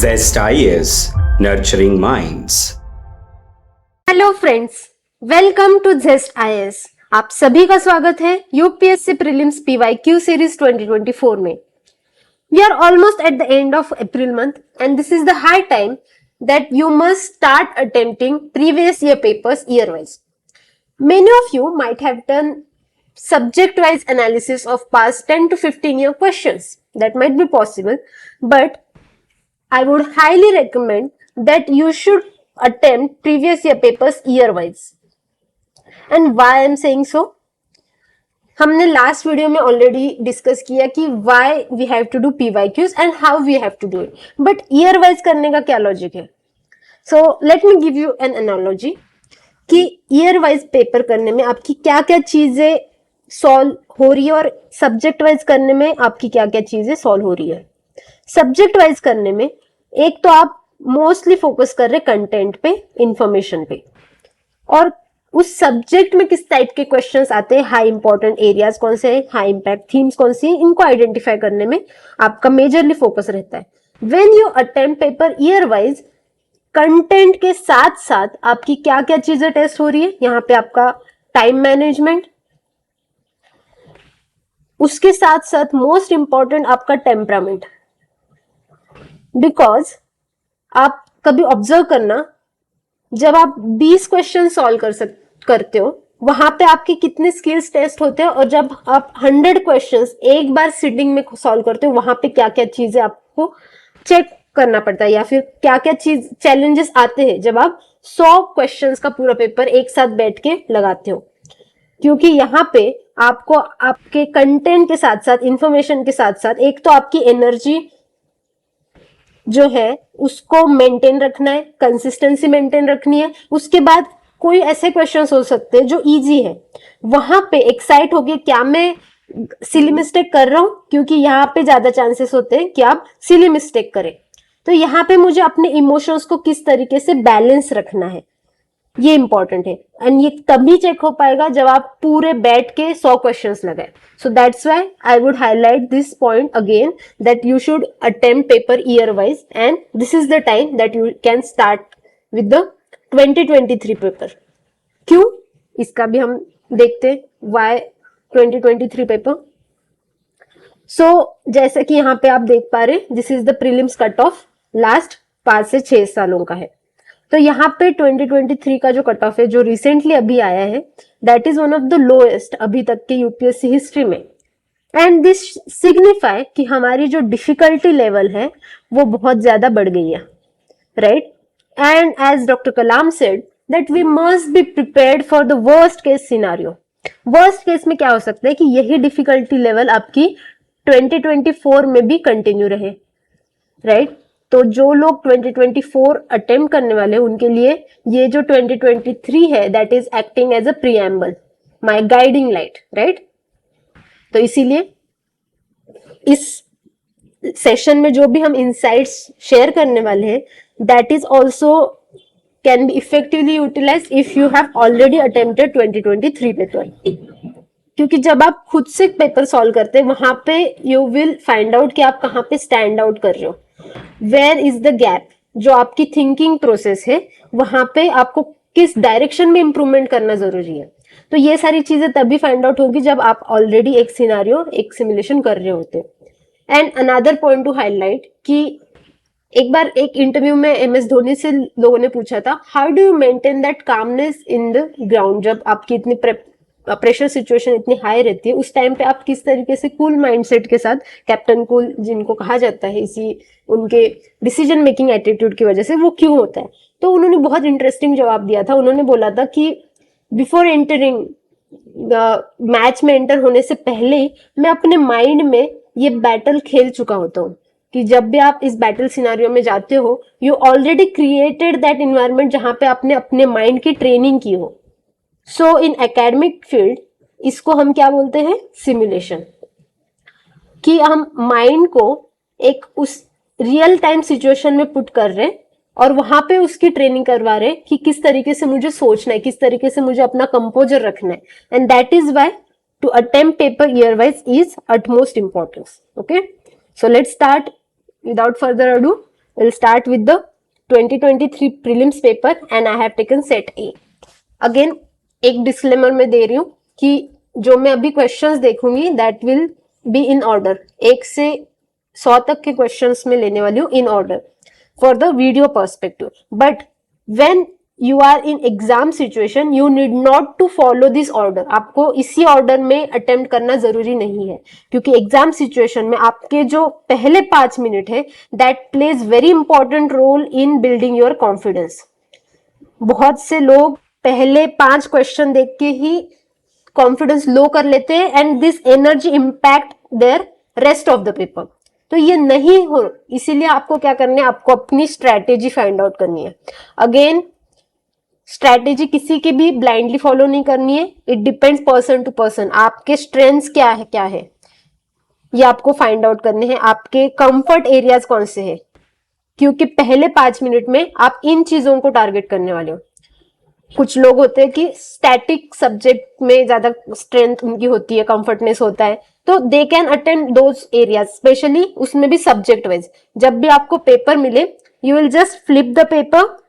Zest IAS, nurturing minds. Hello friends, welcome to Zest IAS. आप सभी का स्वागत है यूपीएससी प्रीलिम्स पीवाईक्यू सीरीज 2024 में। We are almost at the end of April month and this is the high time that you must start attempting previous year papers year wise. Many of you might have done subject wise analysis of past 10 to 15 year questions. That might be possible, but I would highly recommend that you should attempt previous year papers year wise. And why I am saying so? हमने last video में already discuss किया कि why we have to do PYQs and how we have to do it, but year wise करने का क्या logic है? So let me give you an analogy कि year wise paper करने में आपकी क्या क्या चीजें सॉल्व हो रही है और सब्जेक्ट वाइज करने में आपकी क्या क्या चीजें सॉल्व हो रही है। सब्जेक्ट वाइज करने में एक तो आप मोस्टली फोकस कर रहे कंटेंट पे, इंफॉर्मेशन पे, और उस सब्जेक्ट में किस टाइप के क्वेश्चंस आते हैं, हाई इंपॉर्टेंट एरियाज कौन से हैं, हाई इंपैक्ट थीम्स कौन सी हैं, इनको आइडेंटिफाई करने में आपका मेजरली फोकस रहता है। When you attempt paper year wise, content के साथ साथ आपकी क्या क्या चीजें टेस्ट हो रही है, यहाँ पे आपका टाइम मैनेजमेंट, उसके साथ साथ मोस्ट इंपॉर्टेंट आपका टेम्परामेंट। बिकॉज आप कभी ऑब्जर्व करना, जब आप 20 क्वेश्चन सॉल्व करते हो वहां पे आपके कितने स्किल्स टेस्ट होते हैं, और जब आप 100 क्वेश्चंस एक बार सिटिंग में सॉल्व करते हो वहां पे क्या क्या चीजें आपको चेक करना पड़ता है, या फिर क्या क्या चीज चैलेंजेस आते हैं जब आप 100 क्वेश्चंस का पूरा पेपर एक साथ बैठ के लगाते हो। क्योंकि यहाँ पे आपको आपके कंटेंट के साथ साथ, इंफॉर्मेशन के साथ साथ, एक तो आपकी एनर्जी जो है उसको मेंटेन रखना है, कंसिस्टेंसी मेंटेन रखनी है। उसके बाद कोई ऐसे क्वेश्चंस हो सकते हैं जो इजी है, वहां पे एक्साइट होके क्या मैं सिली मिस्टेक कर रहा हूं, क्योंकि यहाँ पे ज्यादा चांसेस होते हैं कि आप सिली मिस्टेक करें। तो यहाँ पे मुझे अपने इमोशंस को किस तरीके से बैलेंस रखना है, ये इंपॉर्टेंट है। एंड ये तभी चेक हो पाएगा जब आप पूरे बैठ के 100 क्वेश्चंस लगाए। So that's why I would highlight this point again, that you should attempt paper year wise and this is the time that you can start with the 2023 paper. क्यों, इसका भी हम देखते हैं, व्हाई 2023 पेपर। सो जैसे कि यहाँ पे आप देख पा रहे, this is the prelims cut off last 5 से 6 सालों का है। तो यहाँ पे 2023 का जो कट ऑफ है, जो रिसेंटली अभी आया है, that is one of the lowest अभी तक के यूपीएससी हिस्ट्री में। एंड दिस सिग्निफाई कि हमारी जो डिफिकल्टी लेवल है वो बहुत ज्यादा बढ़ गई है, right? And as doctor Kalam said that we must be prepared for the worst case scenario. Worst case में क्या हो सकता है कि यही डिफिकल्टी लेवल आपकी 2024 में भी कंटिन्यू रहे, राइट? तो जो लोग 2024 अटेम्प्ट करने वाले हैं उनके लिए ये जो 2023 है, that is acting as a preamble, my guiding light, right? तो इसीलिए इस सेशन में जो भी हम इनसाइट्स शेयर करने वाले हैं, that is also can be effectively utilize if you have already attempted 2023 paper. क्योंकि जब आप खुद से पेपर सॉल्व करते हैं वहां पे यू विल फाइंड आउट कि आप कहाँ पे स्टैंड आउट कर रहे हो, वेयर इज द गैप। जो आपकी थिंकिंग प्रोसेस है वहां पे आपको किस डायरेक्शन में इंप्रूवमेंट करना जरूरी है। तो ये सारी चीजें तभी फाइंड आउट होगी जब आप ऑलरेडी एक सिनारियो, एक सिमुलेशन कर रहे होते हैं। And another point two highlight कि एक बार एक इंटरव्यू में MS धोनी से लोगों ने पूछा था, how do you maintain that calmness in the ground, जब आपकी इतनी प्रेशर सिचुएशन इतनी हाई रहती है, उस टाइम पे आप किस तरीके से कूल माइंडसेट के साथ, कैप्टन कूल जिनको कहा जाता है, इसी उनके डिसीजन मेकिंग एटीट्यूड की वजह से, वो क्यों होता है? तो उन्होंने बहुत इंटरेस्टिंग जवाब दिया था। उन्होंने बोला था कि बिफोर एंटरिंग मैच में एंटर होने से पहले ही मैं अपने माइंड में ये बैटल खेल चुका होता हूँ कि जब भी आप इस बैटल सिनारियो में जाते हो, you already created that environment जहां पे आपने अपने माइंड की ट्रेनिंग की हो। सो इन एकेडमिक फील्ड इसको हम क्या बोलते हैं? सिमुलेशन। कि हम माइंड को एक उस रियल टाइम सिचुएशन में पुट कर रहे हैं और वहां पे उसकी ट्रेनिंग करवा रहे हैं कि किस तरीके से मुझे सोचना है, किस तरीके से मुझे अपना कंपोजर रखना है। And that is why to attempt paper year wise is utmost importance. Okay, so let's start without further ado. We'll start with the 2023 prelims paper and I have taken set A. Again, एक disclaimer मैं दे रही हूँ कि जो मैं अभी questions देखूंगी that will be in order, 1 से 100 तक के क्वेश्चंस में लेने वाली हूँ in order for the video perspective. But when you are in exam situation you need not to follow this order. आपको इसी ऑर्डर में अटेम्प्ट करना जरूरी नहीं है, क्योंकि एग्जाम सिचुएशन में आपके जो पहले 5 मिनट है that plays very important role in building your confidence. बहुत से लोग पहले 5 क्वेश्चन देख के ही कॉन्फिडेंस लो कर लेते हैं and this energy impact their rest of the paper. तो ये नहीं हो, इसीलिए आपको क्या करना है, आपको अपनी स्ट्रैटेजी फाइंड आउट करनी है. अगेन, स्ट्रैटेजी किसी की भी ब्लाइंडली फॉलो नहीं करनी है. It depends person to person. आपके स्ट्रेंथ्स क्या है ये आपको फाइंड आउट करने हैं. आपके कंफर्ट एरियाज कौन से हैं, क्योंकि पहले 5 मिनट में आप इन चीजों को टारगेट करने वाले हो. कुछ लोग होते हैं कि स्टैटिक सब्जेक्ट में ज्यादा स्ट्रेंथ उनकी होती है, कंफर्टनेस होता है, तो they can attend those areas, specially उसमें भी सब्जेक्ट वाइज. जब भी आपको पेपर मिले you will just flip the paper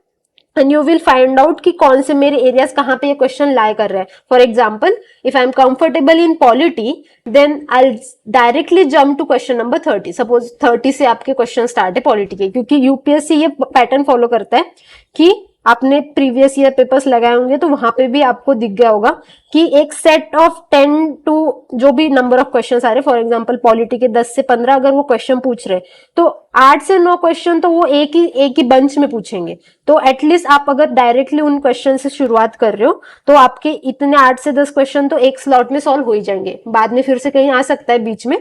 and you will find out कि कौन से मेरे एरियाज कहाँ पे ये क्वेश्चन लाई कर रहे हैं. For example, if I am comfortable in polity then I directly jump to question number 30. Suppose 30 से आपके क्वेश्चन स्टार्ट है पॉलिटी के, क्योंकि यूपीएससी ये पैटर्न फॉलो करता है कि आपने प्रीवियस ईयर पेपर्स लगाए होंगे तो वहां पे भी आपको दिख गया होगा कि एक सेट ऑफ 10 टू जो भी नंबर ऑफ क्वेश्चन आ रहे, फॉर एग्जांपल पॉलिटी के 10 से 15 अगर वो क्वेश्चन पूछ रहे तो 8 से 9 क्वेश्चन तो वो एक ही बंच में पूछेंगे. तो एटलीस्ट आप अगर डायरेक्टली उन क्वेश्चन से शुरुआत कर रहे हो तो आपके इतने 8 से 10 क्वेश्चन तो एक स्लॉट में सॉल्व हो ही जाएंगे. बाद में फिर से कहीं आ सकता है बीच में,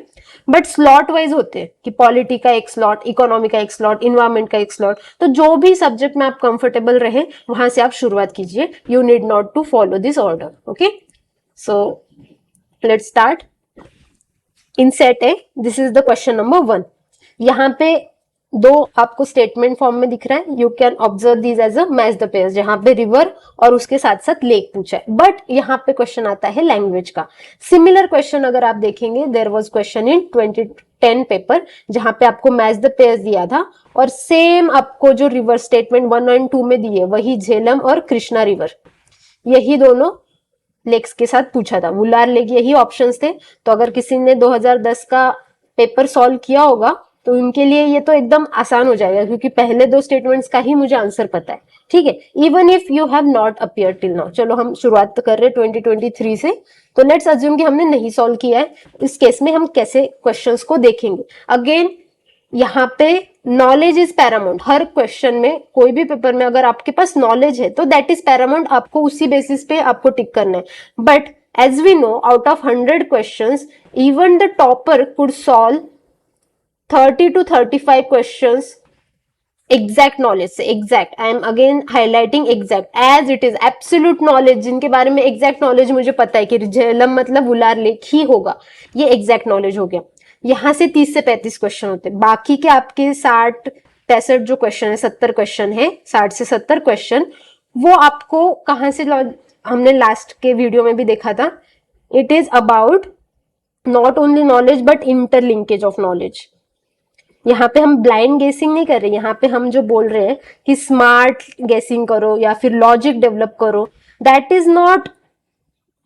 बट स्लॉट वाइज होते हैं कि पॉलिटी का एक स्लॉट, इकोनॉमी का एक स्लॉट, इन्वायरमेंट का एक स्लॉट. तो जो भी सब्जेक्ट में आप कंफर्टेबल रहे वहां से आप शुरुआत कीजिए. You need not to follow this order. Okay, so let's start. In set A this is the question number 1. यहाँ पे 2 आपको स्टेटमेंट फॉर्म में दिख रहा है. You can observe these as a match the pairs, जहां पे रिवर और उसके साथ साथ लेक पूछा है. बट यहाँ पे क्वेश्चन आता है लैंग्वेज का. सिमिलर क्वेश्चन अगर आप देखेंगे, there was question in 2010 paper जहां पे आपको मैच द पेयर्स दिया था और सेम आपको जो रिवर स्टेटमेंट 1 और 2 में दिए वही झेलम और कृष्णा रिवर, यही दोनों लेक्स के साथ पूछा था. वुलार लेक, यही ऑप्शंस थे. तो अगर किसी ने 2010 का पेपर सॉल्व किया होगा तो उनके लिए ये तो एकदम आसान हो जाएगा, क्योंकि पहले 2 स्टेटमेंट्स का ही मुझे आंसर पता है. ठीक है, even if you have not appear till now. चलो हम शुरुआत कर रहे हैं 2023 से, तो लेट्स अज्यूम कि हमने नहीं सॉल्व किया है. इस केस में हम कैसे क्वेश्चंस को देखेंगे. अगेन, यहाँ पे knowledge is Paramount. Her question में, कोई भी पेपर में अगर आपके पास नॉलेज है तो दैट इज पैरामाउंट. आपको उसी बेसिस पे आपको टिक करना है. But as we know, out of 100 questions even the topper could solve 30 to 35 questions exact knowledge से. Exact, I am again highlighting exact, as it is absolute knowledge, जिनके बारे में एग्जैक्ट नॉलेज मुझे पता है कि झेलम मतलब वुलार लेक ही होगा, ये एग्जैक्ट नॉलेज हो गया. यहां से 30 से 35 क्वेश्चन होते हैं. बाकी के आपके 60-65 जो क्वेश्चन है, 70 क्वेश्चन है, 60 से 70 क्वेश्चन, वो आपको कहां से, हमने लास्ट के वीडियो में भी देखा था. It is about not only knowledge but interlinkage of knowledge. यहाँ पे हम ब्लाइंड गेसिंग नहीं कर रहे. यहाँ पे हम जो बोल रहे हैं कि स्मार्ट गेसिंग करो या फिर लॉजिक डेवलप करो, that is not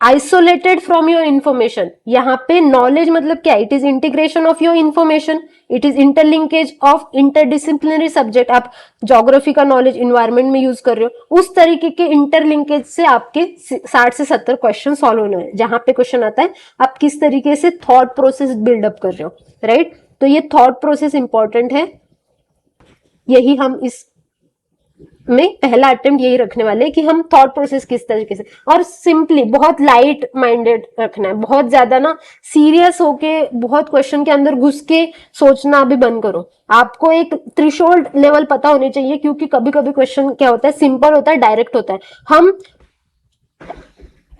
isolated from your information. यहाँ पे नॉलेज मतलब क्या, it is integration of your information, it is interlinkage of interdisciplinary subject. आप ज्योग्राफी का नॉलेज इन्वायरमेंट में यूज कर रहे हो, उस तरीके के इंटरलिंकेज से आपके 60 से 70 क्वेश्चन सॉल्व होने हैं. जहां पे क्वेश्चन आता है आप किस तरीके से थॉट प्रोसेस बिल्डअप कर रहे हो, राइट. तो ये थॉट प्रोसेस इंपॉर्टेंट है. यही हम इस में पहला अटेम्प्ट यही रखने वाले हैं कि हम थॉट प्रोसेस किस तरीके से, और सिंपली बहुत लाइट माइंडेड रखना है. बहुत ज्यादा ना सीरियस होके बहुत क्वेश्चन के अंदर घुस के सोचना अभी बंद करो. आपको एक थ्रेशोल्ड लेवल पता होनी चाहिए, क्योंकि कभी कभी क्वेश्चन क्या होता है, सिंपल होता है, डायरेक्ट होता है.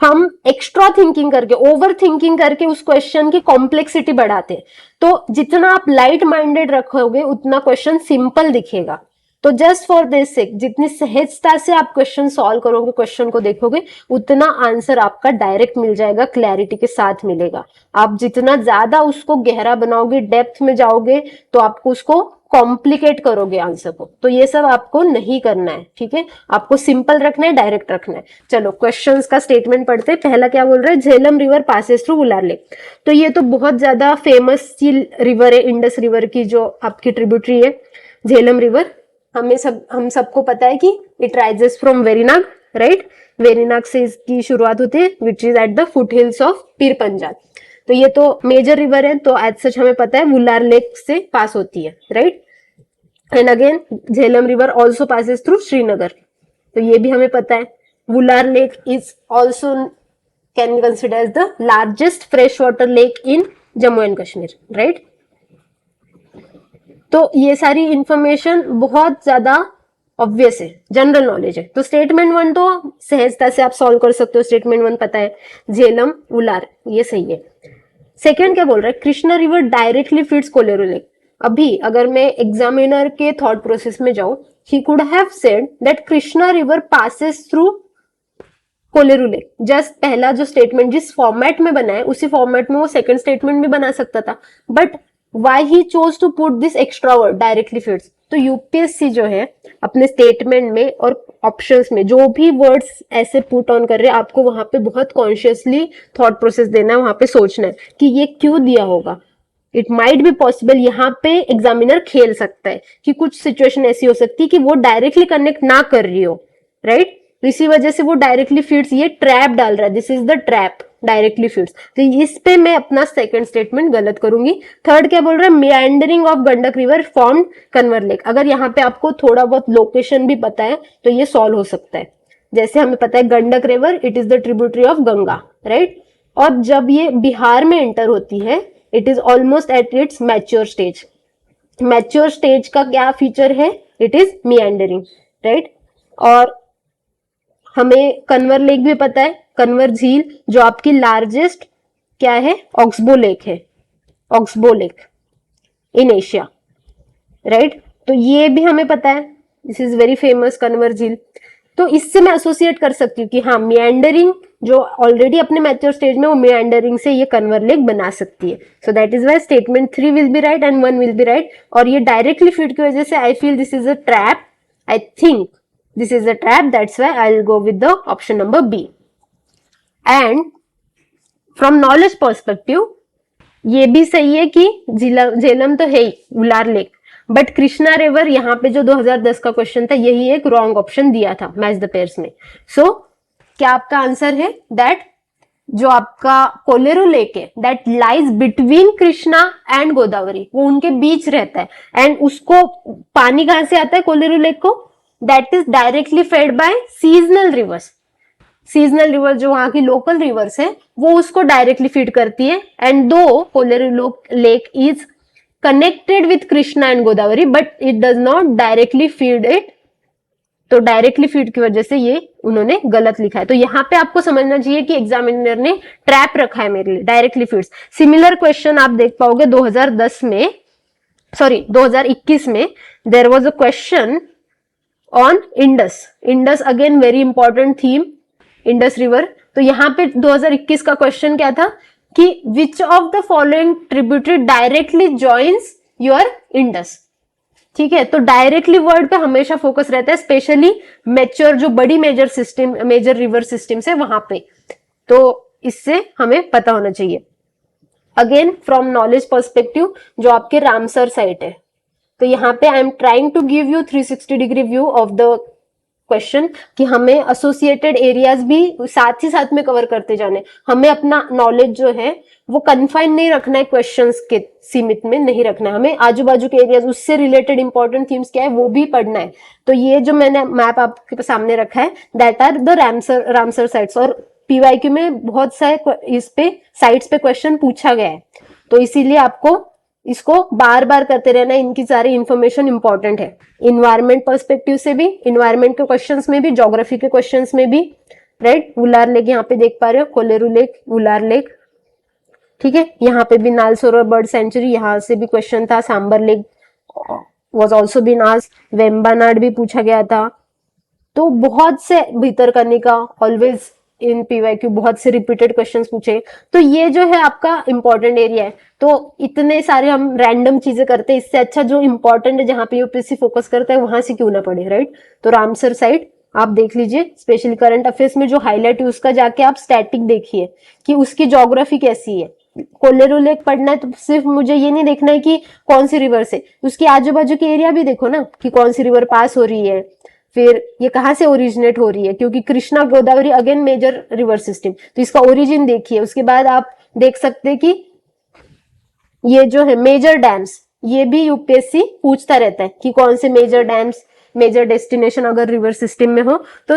हम एक्स्ट्रा थिंकिंग करके, ओवर थिंकिंग करके उस क्वेश्चन की कॉम्प्लेक्सिटी बढ़ाते हैं. तो जितना आप लाइट माइंडेड रखोगे उतना क्वेश्चन सिंपल दिखेगा. तो जस्ट फॉर दिस सेक, जितनी सहजता से आप क्वेश्चन सॉल्व करोगे, क्वेश्चन को देखोगे, उतना आंसर आपका डायरेक्ट मिल जाएगा, क्लैरिटी के साथ मिलेगा। आप जितना ज्यादा उसको गहरा बनाओगे, डेप्थ में जाओगे, तो आपको उसको कॉम्प्लिकेट करोगे आंसर को। तो ये सब आपको नहीं करना है, ठीक है। आपको सिंपल रखना है, डायरेक्ट रखना है। चलो क्वेश्चंस का स्टेटमेंट पढ़ते हैं। पहला क्या बोल रहा है, Jhelum river passes through Wular lake. तो ये तो बहुत ज्यादा फेमस रिवर है, इंडस रिवर की जो आपकी ट्रिब्यूटरी है झेलम रिवर। हम सबको पता है कि it rises from Verinag, right. Verinag से इसकी शुरुआत होती है, which is at the foot hills of Pir Panjal. तो ये तो मेजर रिवर है, तो एज सच हमें पता है वुलार लेक से पास होती है, right. And again Jhelum river also passes through Srinagar, तो ये भी हमें पता है। Wular lake is also can be consider as the largest fresh water lake in Jammu and Kashmir, right. तो ये सारी इंफॉर्मेशन बहुत ज्यादा ऑब्वियस है, जनरल नॉलेज है। तो स्टेटमेंट 1 तो सहजता से आप सॉल्व कर सकते हो, स्टेटमेंट 1 पता है, झेलम उलार, ये सही है। सेकेंड क्या बोल रहा है, Krishna river directly feeds Kolleru lake. अभी अगर मैं एग्जामिनर के थॉट प्रोसेस में जाऊं, he could have said that Krishna river passes through Kolleru lake. Just पहला जो स्टेटमेंट जिस फॉर्मेट में बना है, उसी फॉर्मेट में वो सेकंड स्टेटमेंट भी बना सकता था, but why he chose to put this extra word directly feeds. तो यूपीएससी जो है अपने स्टेटमेंट में और ऑप्शंस में जो भी वर्ड्स ऐसे पुट ऑन कर रहे हैं, आपको वहां पे बहुत कॉन्शियसली थॉट प्रोसेस देना है, वहां पे सोचना है कि ये क्यों दिया होगा। इट माइट बी पॉसिबल, यहाँ पे एग्जामिनर खेल सकता है कि कुछ सिचुएशन ऐसी हो सकती है कि वो डायरेक्टली कनेक्ट ना कर रही हो, राइट। तो इसी वजह से वो डायरेक्टली फीड्स, ये ट्रैप डाल रहा है, this is the trap, directly feeds. तो इस पे मैं अपना सेकंड स्टेटमेंट गलत करूंगी। थर्ड क्या बोल रहा है, meandering of Gandak river formed Kanwar lake. अगर यहाँ पे आपको थोड़ा बहुत लोकेशन भी पता है तो ये सॉल्व हो सकता है। जैसे हमें पता है Gandak river, it is the tributary of Ganga, right. और जब ये बिहार में एंटर होती है, it is almost at its mature stage. Mature stage का क्या फीचर है, इट इज मियांडरिंग, राइट। और हमें कन्वर लेक भी पता है, कन्वर झील जो आपकी लार्जेस्ट क्या है, ऑक्सबो लेक है, oxbow lake in Asia, right. तो ये भी हमें पता है, this is very famous Kanwar झील। तो इससे मैं एसोसिएट कर सकती हूँ कि हाँ, मियांडरिंग जो ऑलरेडी अपने मैच्योर स्टेज में, वो मियांडरिंग से ये कन्वर लेक बना सकती है। So that is Y statement 3 will be right and 1 will be right. और ये डायरेक्टली फीड की वजह से I feel this is a trap, I think this is a trap, that's why I'll go with the option number B. And from knowledge perspective, ये भी सही है कि झेलम तो है ही Wular lake, but Krishna river यहाँ पे जो 2010 का क्वेश्चन था, यही एक रॉन्ग ऑप्शन दिया था मैच द पेयर्स में। सो क्या आपका आंसर है दैट जो आपका कोलेरू लेक है, that lies between Krishna and Godavari, वो उनके बीच रहता है। एंड उसको पानी कहां से आता है कोलेरू लेक को, that is directly fed by seasonal rivers. Seasonal river जो वहां की लोकल रिवर्स है, वो उसको डायरेक्टली फीड करती है। एंड दो Kolleru lake is connected with Krishna and Godavari, but it does not directly feed it. तो डायरेक्टली फीड की वजह से ये उन्होंने गलत लिखा है। तो यहाँ पे आपको समझना चाहिए कि एग्जामिनर ने ट्रैप रखा है मेरे लिए, डायरेक्टली फीड्स। सिमिलर क्वेश्चन आप देख पाओगे 2021 में there was a question on Indus again very important theme, Indus river. तो यहाँ पे 2021 का क्वेश्चन क्या था कि which of the following tributary directly joins your Indus. ठीक है, तो डायरेक्टली वर्ड पे हमेशा फोकस रहता है, स्पेशली मैच्योर जो बड़ी मेजर रिवर सिस्टम है वहां पे। तो इससे हमें पता होना चाहिए। अगेन फ्रॉम नॉलेज पर्सपेक्टिव, जो आपके रामसर साइट है, तो यहाँ पे I am trying to give you 360 degree view of the question कि हमें एसोसिएटेड एरियाज भी साथ ही साथ में कवर करते जाने। हमें अपना नॉलेज जो है वो कन्फाइन नहीं रखना है, क्वेश्चंस के सीमित में नहीं रखना है, हमें आजू बाजू के एरियाज, उससे रिलेटेड इंपॉर्टेंट थीम्स क्या है वो भी पढ़ना है। तो ये जो मैंने मैप आपके सामने रखा है, that are the Ramsar sites. और पीवाईक्यू में बहुत सारे इस पे साइट्स पे क्वेश्चन पूछा गया है, तो इसीलिए आपको इसको बार बार करते रहना, इनकी सारी इंफॉर्मेशन इंपॉर्टेंट है। इन्वायरमेंट पर्सपेक्टिव से भी, इन्वायरमेंट के क्वेश्चंस में भी, ज्योग्राफी के क्वेश्चंस में भी, राइट। वुलार लेक यहाँ पे देख पा रहे हो, कोलेरू लेक, वुलार लेक, ठीक है। यहाँ पे भी नाल सरोवर बर्ड सेंचुरी, यहाँ से भी क्वेश्चन था, Sambhar lake, was also been asked, Vembanad भी पूछा गया था। तो बहुत से भितरकनिका ऑलवेज इन पीवाईक्यू बहुत से रिपीटेड क्वेश्चंस पूछे। तो ये जो है आपका इंपॉर्टेंट एरिया है। तो इतने सारे हम रैंडम चीजें करते हैं, इससे अच्छा जो इंपॉर्टेंट है जहां पे यूपीएससी फोकस करता है वहां से क्यों ना पढ़े, राइट। तो रामसर साइड आप देख लीजिए, स्पेशली करंट अफेयर्स में जो हाईलाइट है उसका जाके आप स्टैटिक देखिए कि उसकी ज्योग्राफी कैसी है। कोलेरू लेक पढ़ना है तो सिर्फ मुझे ये नहीं देखना है कि कौन सी रिवर से, उसके आजू बाजू के एरिया भी देखो ना कि कौन सी रिवर पास हो रही है, फिर ये कहाँ से ओरिजिनेट हो रही है, क्योंकि Krishna Godavari again major river system, तो इसका ओरिजिन देखिए। उसके बाद आप देख सकते हैं कि ये जो है मेजर डैम्स, ये भी यूपीएससी पूछता रहता है कि कौन से मेजर डैम्स, मेजर डेस्टिनेशन अगर रिवर सिस्टम में हो तो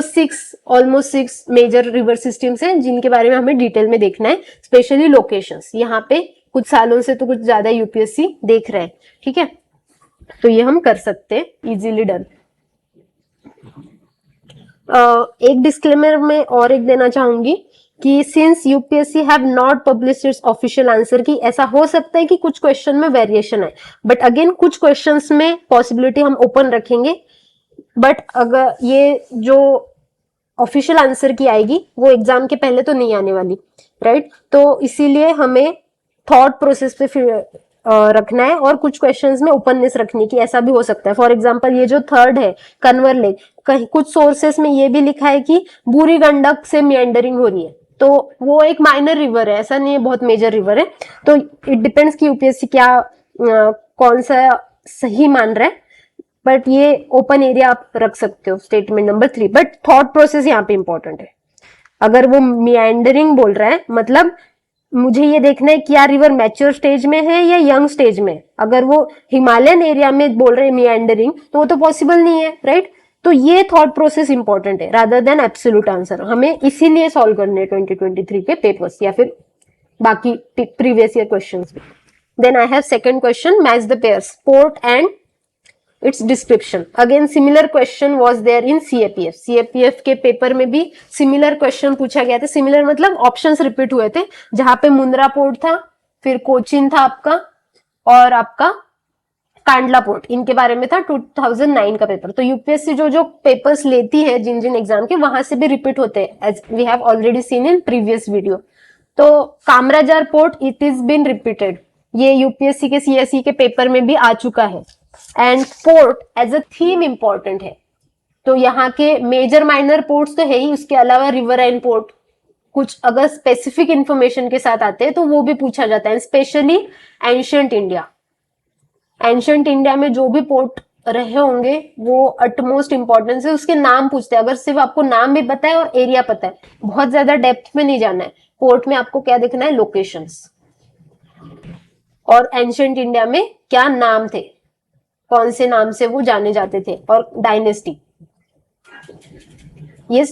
ऑलमोस्ट 6 मेजर रिवर सिस्टम्स हैं जिनके बारे में हमें डिटेल में देखना है, स्पेशली लोकेशंस। यहाँ पे कुछ सालों से तो कुछ ज्यादा यूपीएससी देख रहे हैं, ठीक है। तो ये हम कर सकते हैं, इजीली डन। एक डिस्क्लेमर में और एक देना चाहूंगी कि since UPSC have not published it's official answer की, ऐसा हो सकता है कि कुछ क्वेश्चन में वेरिएशन है, बट अगेन कुछ क्वेश्चंस में पॉसिबिलिटी हम ओपन रखेंगे। बट अगर ये जो ऑफिशियल आंसर की आएगी वो एग्जाम के पहले तो नहीं आने वाली, राइट। तो इसीलिए हमें थॉट प्रोसेस पे फिर रखना है और कुछ क्वेश्चंस में ओपननेस रखनी की, ऐसा भी हो सकता है। फॉर एग्जांपल ये जो थर्ड है कन्वर लेक, कहीं कुछ सोर्सेस में ये भी लिखा है कि बूढ़ी गंडक से मिएंडरिंग हो रही है, तो वो एक माइनर रिवर है, ऐसा नहीं है बहुत मेजर रिवर है। तो इट डिपेंड्स कि यूपीएससी क्या कौन सा सही मान रहा है, बट ये ओपन एरिया आप रख सकते हो statement number 3। But thought process यहाँ पे इंपॉर्टेंट है। अगर वो मिएंडरिंग बोल रहा है मतलब मुझे ये देखना है कि क्या रिवर मैच्योर स्टेज में है या यंग स्टेज में। अगर वो हिमालयन एरिया में बोल रहे हैं मिएंडरिंग तो वो तो पॉसिबल नहीं है, राइट। तो ये थॉट प्रोसेस इंपॉर्टेंट है रादर देन एब्सोल्यूट आंसर, हमें इसीलिए सॉल्व करने 2023 के पेपर्स या फिर बाकी प्रीवियस ईयर क्वेश्चंस भी। Then I have second question, match the pairs port and its description. Again similar question was there in CAPF. CAPF के पेपर में भी सिमिलर क्वेश्चन पूछा गया था। सिमिलर मतलब ऑप्शंस रिपीट हुए थे, जहां पे मुंद्रा पोर्ट था, फिर कोचिन था आपका, और आपका कांडला पोर्ट, इनके बारे में था 2009 का पेपर। तो यूपीएससी जो जो पेपर्स लेती है जिन जिन एग्जाम के, वहां से भी रिपीट होते हैं, as we have already seen in previous video. तो Kamarajar port it is been repeated, ये यूपीएससी के सीएसई के पेपर में भी आ चुका है। And port as a theme important है, तो यहाँ के मेजर माइनर पोर्ट्स तो है ही, उसके अलावा रिवर एंड पोर्ट कुछ अगर स्पेसिफिक इंफॉर्मेशन के साथ आते हैं तो वो भी पूछा जाता है, specially ancient India. Ancient India में जो भी पोर्ट रहे होंगे वो अटमोस्ट इंपॉर्टेंस है, उसके नाम पूछते हैं। अगर सिर्फ आपको नाम भी पता है और एरिया पता है, बहुत ज्यादा डेप्थ में नहीं जाना है। पोर्ट में आपको क्या देखना है, लोकेशंस, और एंशियंट इंडिया में क्या नाम थे, कौन से नाम से वो जाने जाते थे, और डायनेस्टी, ये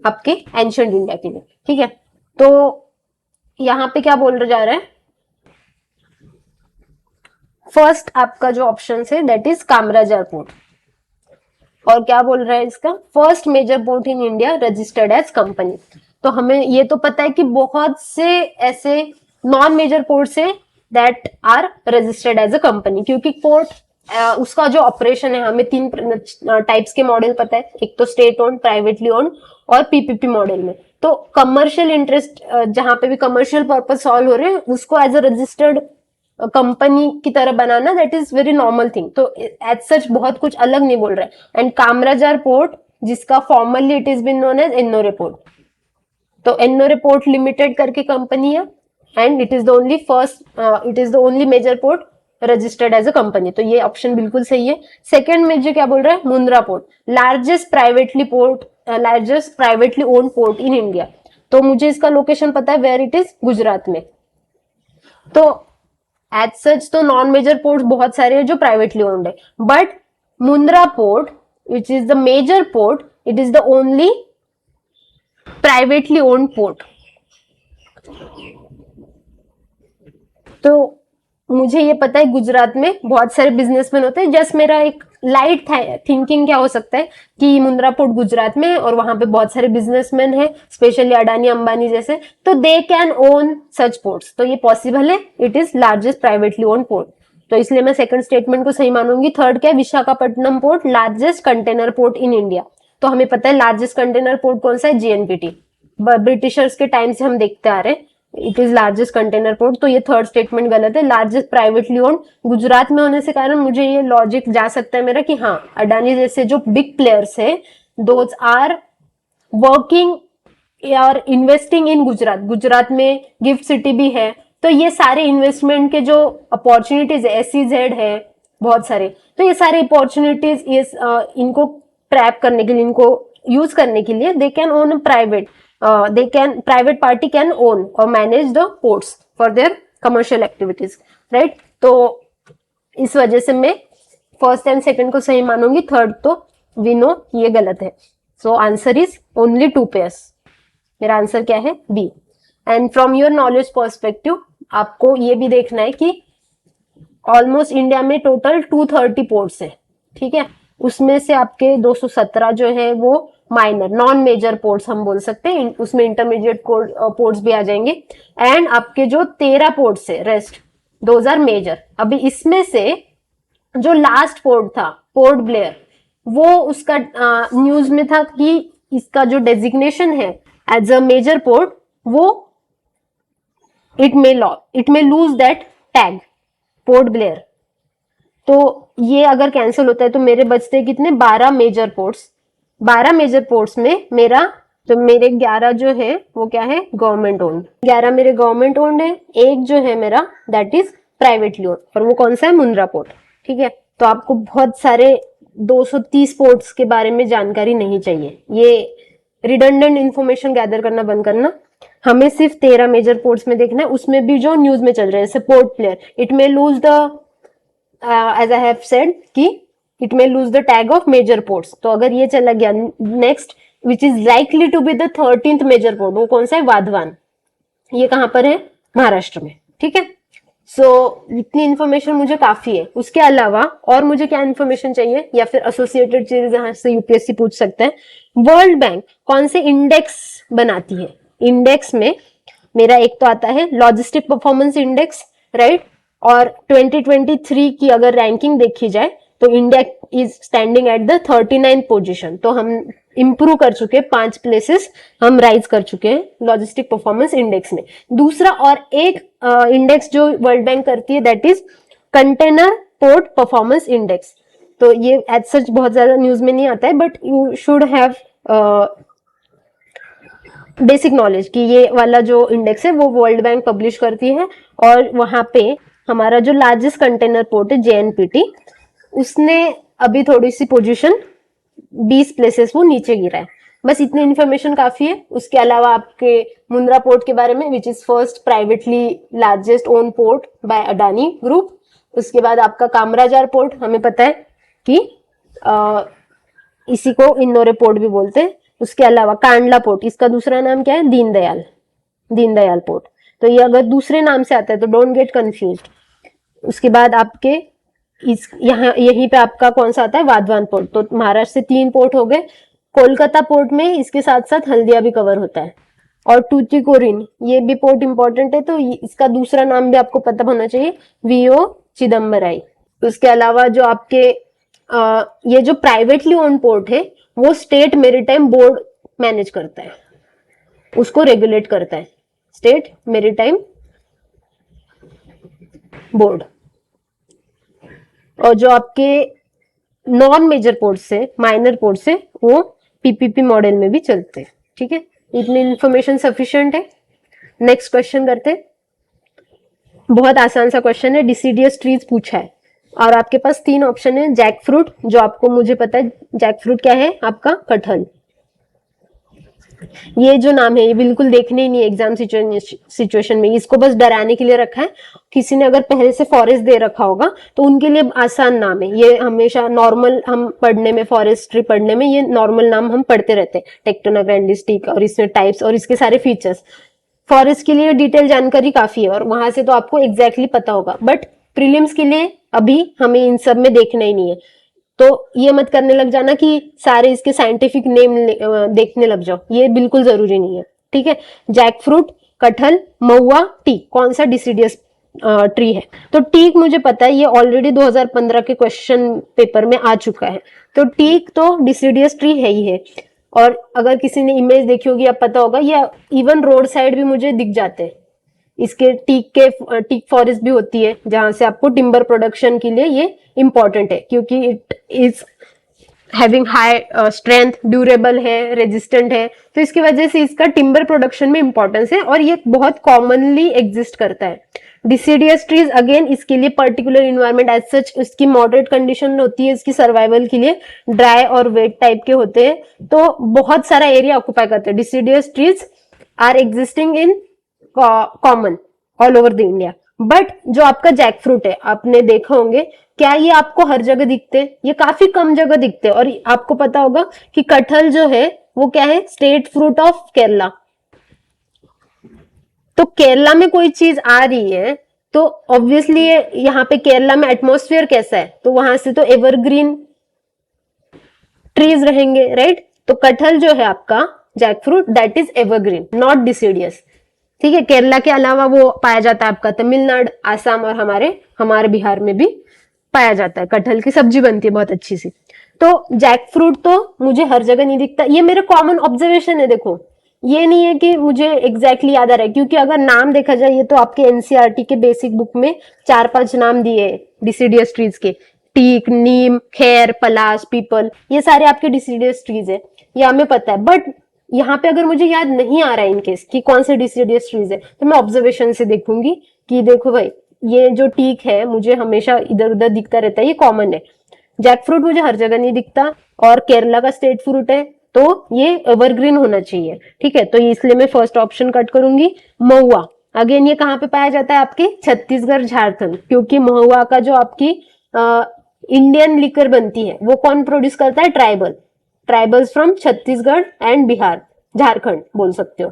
आपके एंशियंट इंडिया के लिए, ठीक है। तो यहां पे क्या बोल जा रहा है, फर्स्ट आपका जो ऑप्शन है दैट इज कामराजार पोर्ट, और क्या बोल रहा है इसका, first major port in India registered as company. तो हमें ये तो पता है कि बहुत से ऐसे नॉन मेजर पोर्ट्स है that are registered as a company, क्योंकि पोर्ट उसका जो ऑपरेशन है, हमें 3 टाइप्स के मॉडल पता है, एक तो स्टेट ओन्ड, प्राइवेटली ओन्ड और पीपीपी मॉडल में। तो कमर्शियल इंटरेस्ट जहां पे भी कमर्शियल पर्पस सॉल्व हो रहे हैं उसको एज अ रजिस्टर्ड कंपनी की तरह बनाना, that is very normal thing. तो एज सच बहुत कुछ अलग नहीं बोल रहा है। एंड कामराजार पोर्ट जिसका formally it is been known as Ennore port, तो एन्नोरे पोर्ट लिमिटेड करके कंपनी है, and it is the only it is the only major port registered as a company. तो ये ऑप्शन बिल्कुल सही है। सेकंड में जो क्या बोल रहा है, Mundra port, largest privately owned port in India. तो मुझे इसका लोकेशन पता है, वेयर इट इज, गुजरात में। तो एज सच तो नॉन मेजर पोर्ट बहुत सारे हैं जो प्राइवेटली ओन्ड है, but Mundra port which is the major port, it is the only privately owned port. तो मुझे ये पता है गुजरात में बहुत सारे बिजनेसमैन होते हैं। जस्ट मेरा एक लाइट थिंकिंग क्या हो सकता है कि मुंद्रा पोर्ट गुजरात में है और वहां पे बहुत सारे बिजनेसमैन हैं, स्पेशली अडानी अंबानी जैसे, तो दे कैन ओन सच पोर्ट्स। तो ये पॉसिबल है, it is largest privately own port. तो इसलिए मैं सेकंड स्टेटमेंट को सही मानूंगी। थर्ड क्या है, Visakhapatnam port largest container port in India. तो हमें पता है लार्जेस्ट कंटेनर पोर्ट कौन सा है, जेएनपीटी। ब्रिटिशर्स के टाइम से हम देखते आ रहे हैं, it is largest container port. तो ये थर्ड स्टेटमेंट गलत है। लार्जेस्ट प्राइवेटली ओन्ड गुजरात में होने से कारण मुझे ये लॉजिक जा सकता है मेरा कि हाँ, अडानी जैसे जो बिग प्लेयर्स है दोज आर वर्किंग और इन्वेस्टिंग इन गुजरात। गुजरात में गिफ्ट सिटी भी है, तो ये सारे इन्वेस्टमेंट के जो अपॉर्चुनिटीज है, SEZ है बहुत सारे, तो ये सारे अपॉर्चुनिटीज ये इनको ट्रैप करने के लिए, इनको यूज करने के लिए they can own private private party can own और manage the ports for their commercial activities, right. तो इस वजह से मैं फर्स्ट एंड सेकंड को सही मानूंगी, थर्ड तो वी नो ये गलत है। So answer is only 2 pairs. मेरा आंसर क्या है, B. And from your knowledge perspective आपको ये भी देखना है कि ऑलमोस्ट इंडिया में टोटल 230 पोर्ट्स है, ठीक है। उसमें से आपके 217 जो है वो माइनर नॉन मेजर पोर्ट्स हम बोल सकते हैं, उसमें इंटरमीडिएट पोर्ट्स भी आ जाएंगे। एंड आपके जो 13 पोर्ट्स है रेस्ट, दोज आर मेजर। अभी इसमें से जो लास्ट पोर्ट था पोर्ट ब्लेयर, वो उसका न्यूज में था कि इसका जो डेजिग्नेशन है एज अ मेजर पोर्ट, वो it may lose that tag port Blair. तो ये अगर कैंसिल होता है तो मेरे बचते कितने, 12 मेजर पोर्ट्स। 12 मेजर पोर्ट्स में मेरा तो मेरे 11 जो है वो क्या है, गवर्नमेंट ओन्ड। 11 मेरे गवर्नमेंट ओन्ड है, एक जो है मेरा दैट इज प्राइवेटली ओन्ड, और वो कौन सा है, मुंद्रा पोर्ट, ठीक है। तो आपको बहुत सारे 230 पोर्ट्स के बारे में जानकारी नहीं चाहिए, ये रिडंडेंट इंफॉर्मेशन गैदर करना बंद करना। हमें सिर्फ 13 मेजर पोर्ट्स में देखना है, उसमें भी जो न्यूज में चल रहे हैं, जैसे port player it may lose the as I have said कि it may lose the tag of major ports. तो अगर ये चला गया, next which is likely to be the 13th major port, वो कौन सा है, वाधवान। ये कहां पर है, महाराष्ट्र में, ठीक है। सो इतनी इंफॉर्मेशन मुझे काफी है। उसके अलावा और मुझे क्या इंफॉर्मेशन चाहिए, या फिर एसोसिएटेड चीजें जहां से यूपीएससी पूछ सकते हैं। वर्ल्ड बैंक कौन से इंडेक्स बनाती है, इंडेक्स में मेरा एक तो आता है लॉजिस्टिक परफॉर्मेंस इंडेक्स, राइट। और 2023 की अगर रैंकिंग देखी जाए तो India is standing at the 39th position. तो हम इंप्रूव कर चुके हैं, 5 प्लेसेस हम राइज कर चुके हैं लॉजिस्टिक परफॉर्मेंस इंडेक्स में। दूसरा और एक इंडेक्स जो वर्ल्ड बैंक करती है that is container port performance index. तो ये एज सच बहुत ज्यादा न्यूज में नहीं आता है, but you should have basic knowledge कि ये वाला जो इंडेक्स है वो वर्ल्ड बैंक पब्लिश करती है। और वहां पे हमारा जो लार्जेस्ट कंटेनर पोर्ट है JNPT, उसने अभी थोड़ी सी पोजीशन 20 प्लेसेस वो नीचे गिरा है। बस इतनी इंफॉर्मेशन काफी है। उसके अलावा आपके मुंद्रा पोर्ट के बारे में, which is first privately largest own port by Adani group. उसके बाद आपका कामराजार पोर्ट, हमें पता है कि इसी को इन्नोरे पोर्ट भी बोलते हैं। उसके अलावा कांडला पोर्ट, इसका दूसरा नाम क्या है, दीनदयाल पोर्ट। तो ये अगर दूसरे नाम से आता है तो डोंट गेट कंफ्यूज्ड। उसके बाद आपके इस यहाँ यहीं पे आपका कौन सा आता है, वाधवान पोर्ट। तो महाराष्ट्र से 3 पोर्ट हो गए। कोलकाता पोर्ट में इसके साथ साथ हल्दिया भी कवर होता है, और टूटिकोरिन ये भी पोर्ट इंपॉर्टेंट है। तो इसका दूसरा नाम भी आपको पता होना चाहिए, VO चिदम्बराई। उसके अलावा जो आपके ये जो प्राइवेटली ओन पोर्ट है वो स्टेट मेरीटाइम बोर्ड मैनेज करता है, उसको रेगुलेट करता है स्टेट मेरीटाइम बोर्ड। और जो आपके नॉन मेजर पोर्ट से, माइनर पोर्ट से, वो PPP मॉडल में भी चलते हैं, ठीक है। इतनी इंफॉर्मेशन सफिशिएंट है। नेक्स्ट क्वेश्चन करते हैं। बहुत आसान सा क्वेश्चन है, डिसीडियस ट्रीज पूछा है और आपके पास 3 ऑप्शन है। जैक फ्रूट, जो आपको मुझे पता है जैक फ्रूट क्या है, आपका कटहल। ये जो नाम है ये बिल्कुल देखने ही नहीं एग्जाम सिचुएशन में, इसको बस डराने के लिए रखा है। किसी ने अगर पहले से फॉरेस्ट दे रखा होगा तो उनके लिए आसान नाम है ये। हमेशा नॉर्मल हम पढ़ने में, फॉरेस्ट्री पढ़ने में ये नॉर्मल नाम हम पढ़ते रहते हैं, टेक्टोना ग्रैंडिस, और इसमें टाइप्स और इसके सारे फीचर्स। फॉरेस्ट के लिए डिटेल जानकारी काफी है और वहां से तो आपको एग्जैक्टली पता होगा, बट प्रीलिम्स के लिए अभी हमें इन सब में देखना ही नहीं है। तो ये मत करने लग जाना कि सारे इसके साइंटिफिक नेम देखने लग जाओ, ये बिल्कुल जरूरी नहीं है, ठीक है। जैक फ्रूट, कटहल, महुआ, टी, कौन सा डिसीडियस ट्री है। तो टीक मुझे पता है, ये ऑलरेडी 2015 के क्वेश्चन पेपर में आ चुका है। तो टीक तो डिसीडियस ट्री है ही है। और अगर किसी ने इमेज देखी होगी, अब पता होगा, या इवन रोड साइड भी मुझे दिख जाते हैं। इसके टीक फॉरेस्ट भी होती है, जहां से आपको टिम्बर प्रोडक्शन के लिए ये इंपॉर्टेंट है, क्योंकि it is having high strength, durable है, रेजिस्टेंट है। तो इसकी वजह से इसका टिम्बर प्रोडक्शन में इंपॉर्टेंस है, और ये बहुत कॉमनली एग्जिस्ट करता है। डिसीडियस ट्रीज अगेन इसके लिए पर्टिकुलर इन्वायरमेंट एज सच, इसकी मॉडरेट कंडीशन होती है इसकी सर्वाइवल के लिए, ड्राई और वेट टाइप के होते हैं, तो बहुत सारा एरिया ऑक्यूपाई करते हैं। Deciduous trees are existing in common all over the India. But जो आपका जैक फ्रूट है, आपने देखा होंगे, क्या ये आपको हर जगह दिखते हैं? ये काफी कम जगह दिखते हैं। और आपको पता होगा कि कटहल जो है वो क्या है, स्टेट फ्रूट ऑफ केरला। तो केरला में कोई चीज आ रही है तो ऑब्वियसली यहाँ पे केरला में एटमॉस्फेयर कैसा है, तो वहां से तो एवरग्रीन ट्रीज रहेंगे, राइट। तो कटहल जो है आपका jack fruit, that is evergreen, not deciduous. ठीक है, केरला के अलावा वो पाया जाता है आपका तमिलनाडु, आसाम और हमारे बिहार में भी पाया जाता है। कटहल की सब्जी बनती है बहुत अच्छी सी। तो जैक फ्रूट तो मुझे हर जगह नहीं दिखता, ये मेरे कॉमन ऑब्जर्वेशन है। देखो, ये नहीं है कि मुझे एग्जैक्टली याद आ रहा है, क्योंकि अगर नाम देखा जाए, ये तो आपके एनसीईआरटी के बेसिक बुक में 4-5 नाम दिए डिसीडियस ट्रीज के। टीक, नीम, खैर, पलाश, पीपल, ये सारे आपके डिसीडियस ट्रीज है, ये हमें पता है। बट यहाँ पे अगर मुझे याद नहीं आ रहा है इनकेस कि कौन से डिसीडियस ट्रीज है, तो मैं ऑब्जर्वेशन से देखूंगी कि देखो भाई, ये जो टीक है मुझे हमेशा इधर उधर दिखता रहता है, ये कॉमन है। जैक फ्रूट मुझे हर जगह नहीं दिखता, और केरला का स्टेट फ्रूट है, तो ये एवरग्रीन होना चाहिए। ठीक है, तो इसलिए मैं फर्स्ट ऑप्शन कट करूंगी। महुआ, अगेन ये कहाँ पे पाया जाता है? आपके छत्तीसगढ़, झारखंड, क्योंकि महुआ का जो आपकी इंडियन लिकर बनती है वो कौन प्रोड्यूस करता है? Tribals from Chhattisgarh and Bihar, Jharkhand बोल सकते हो।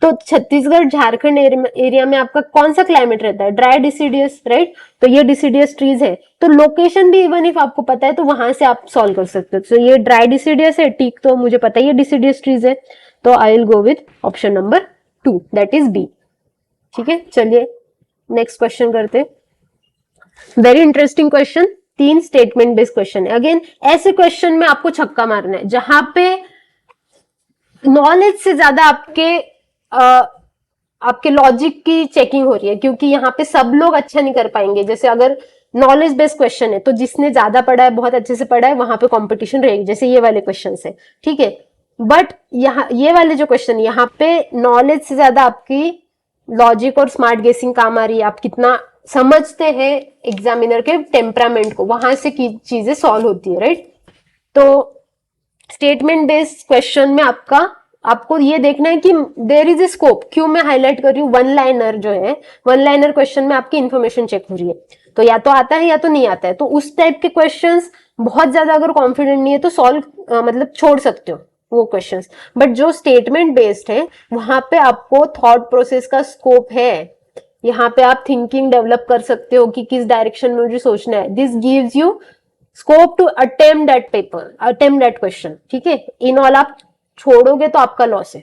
तो छत्तीसगढ़ झारखंड एरिया में आपका कौन सा क्लाइमेट रहता है? Dry deciduous, right. तो ये डिसीडियस ट्रीज है, तो लोकेशन भी इवन इफ आपको पता है तो वहां से आप सॉल्व कर सकते हो। तो ये ड्राई डिसीडियस है, टीक तो मुझे पता है ये डिसीडियस ट्रीज है, तो I will go with option number 2, that is B. ठीक है, चलिए नेक्स्ट क्वेश्चन करते। Very interesting question, 3 statement based question है। अगेन ऐसे क्वेश्चन में आपको छक्का मारना है, जहां पे नॉलेज से ज्यादा आपके लॉजिक की चेकिंग हो रही है, क्योंकि यहाँ पे सब लोग अच्छा नहीं कर पाएंगे। जैसे अगर नॉलेज बेस्ड क्वेश्चन है तो जिसने ज्यादा पढ़ा है, बहुत अच्छे से पढ़ा है, वहां पे कंपटीशन रहेगी, जैसे ये वाले क्वेश्चन है। ठीक है, बट यहाँ ये वाले जो क्वेश्चन, यहाँ पे नॉलेज से ज्यादा आपकी लॉजिक और स्मार्ट गेसिंग काम आ रही है। आप कितना समझते हैं एग्जामिनर के टेम्परामेंट को, वहां से चीजें सॉल्व होती है, राइट। तो स्टेटमेंट बेस्ड क्वेश्चन में आपको ये देखना है कि देयर इज ए स्कोप। क्यों मैं हाईलाइट कर रही हूँ? वन लाइनर जो है, वन लाइनर क्वेश्चन में आपकी इन्फॉर्मेशन चेक हो रही है, तो या तो आता है या तो नहीं आता है। तो उस टाइप के क्वेश्चंस बहुत ज्यादा अगर कॉन्फिडेंट नहीं है तो सॉल्व मतलब छोड़ सकते हो वो क्वेश्चंस। बट जो स्टेटमेंट बेस्ड है, वहां पे आपको थॉट प्रोसेस का स्कोप है। यहाँ पे आप थिंकिंग डेवलप कर सकते हो कि किस डायरेक्शन में मुझे सोचना है। This gives you scope to attempt that paper, attempt that question. ठीक है, इन ऑल आप छोड़ोगे तो आपका लॉस है।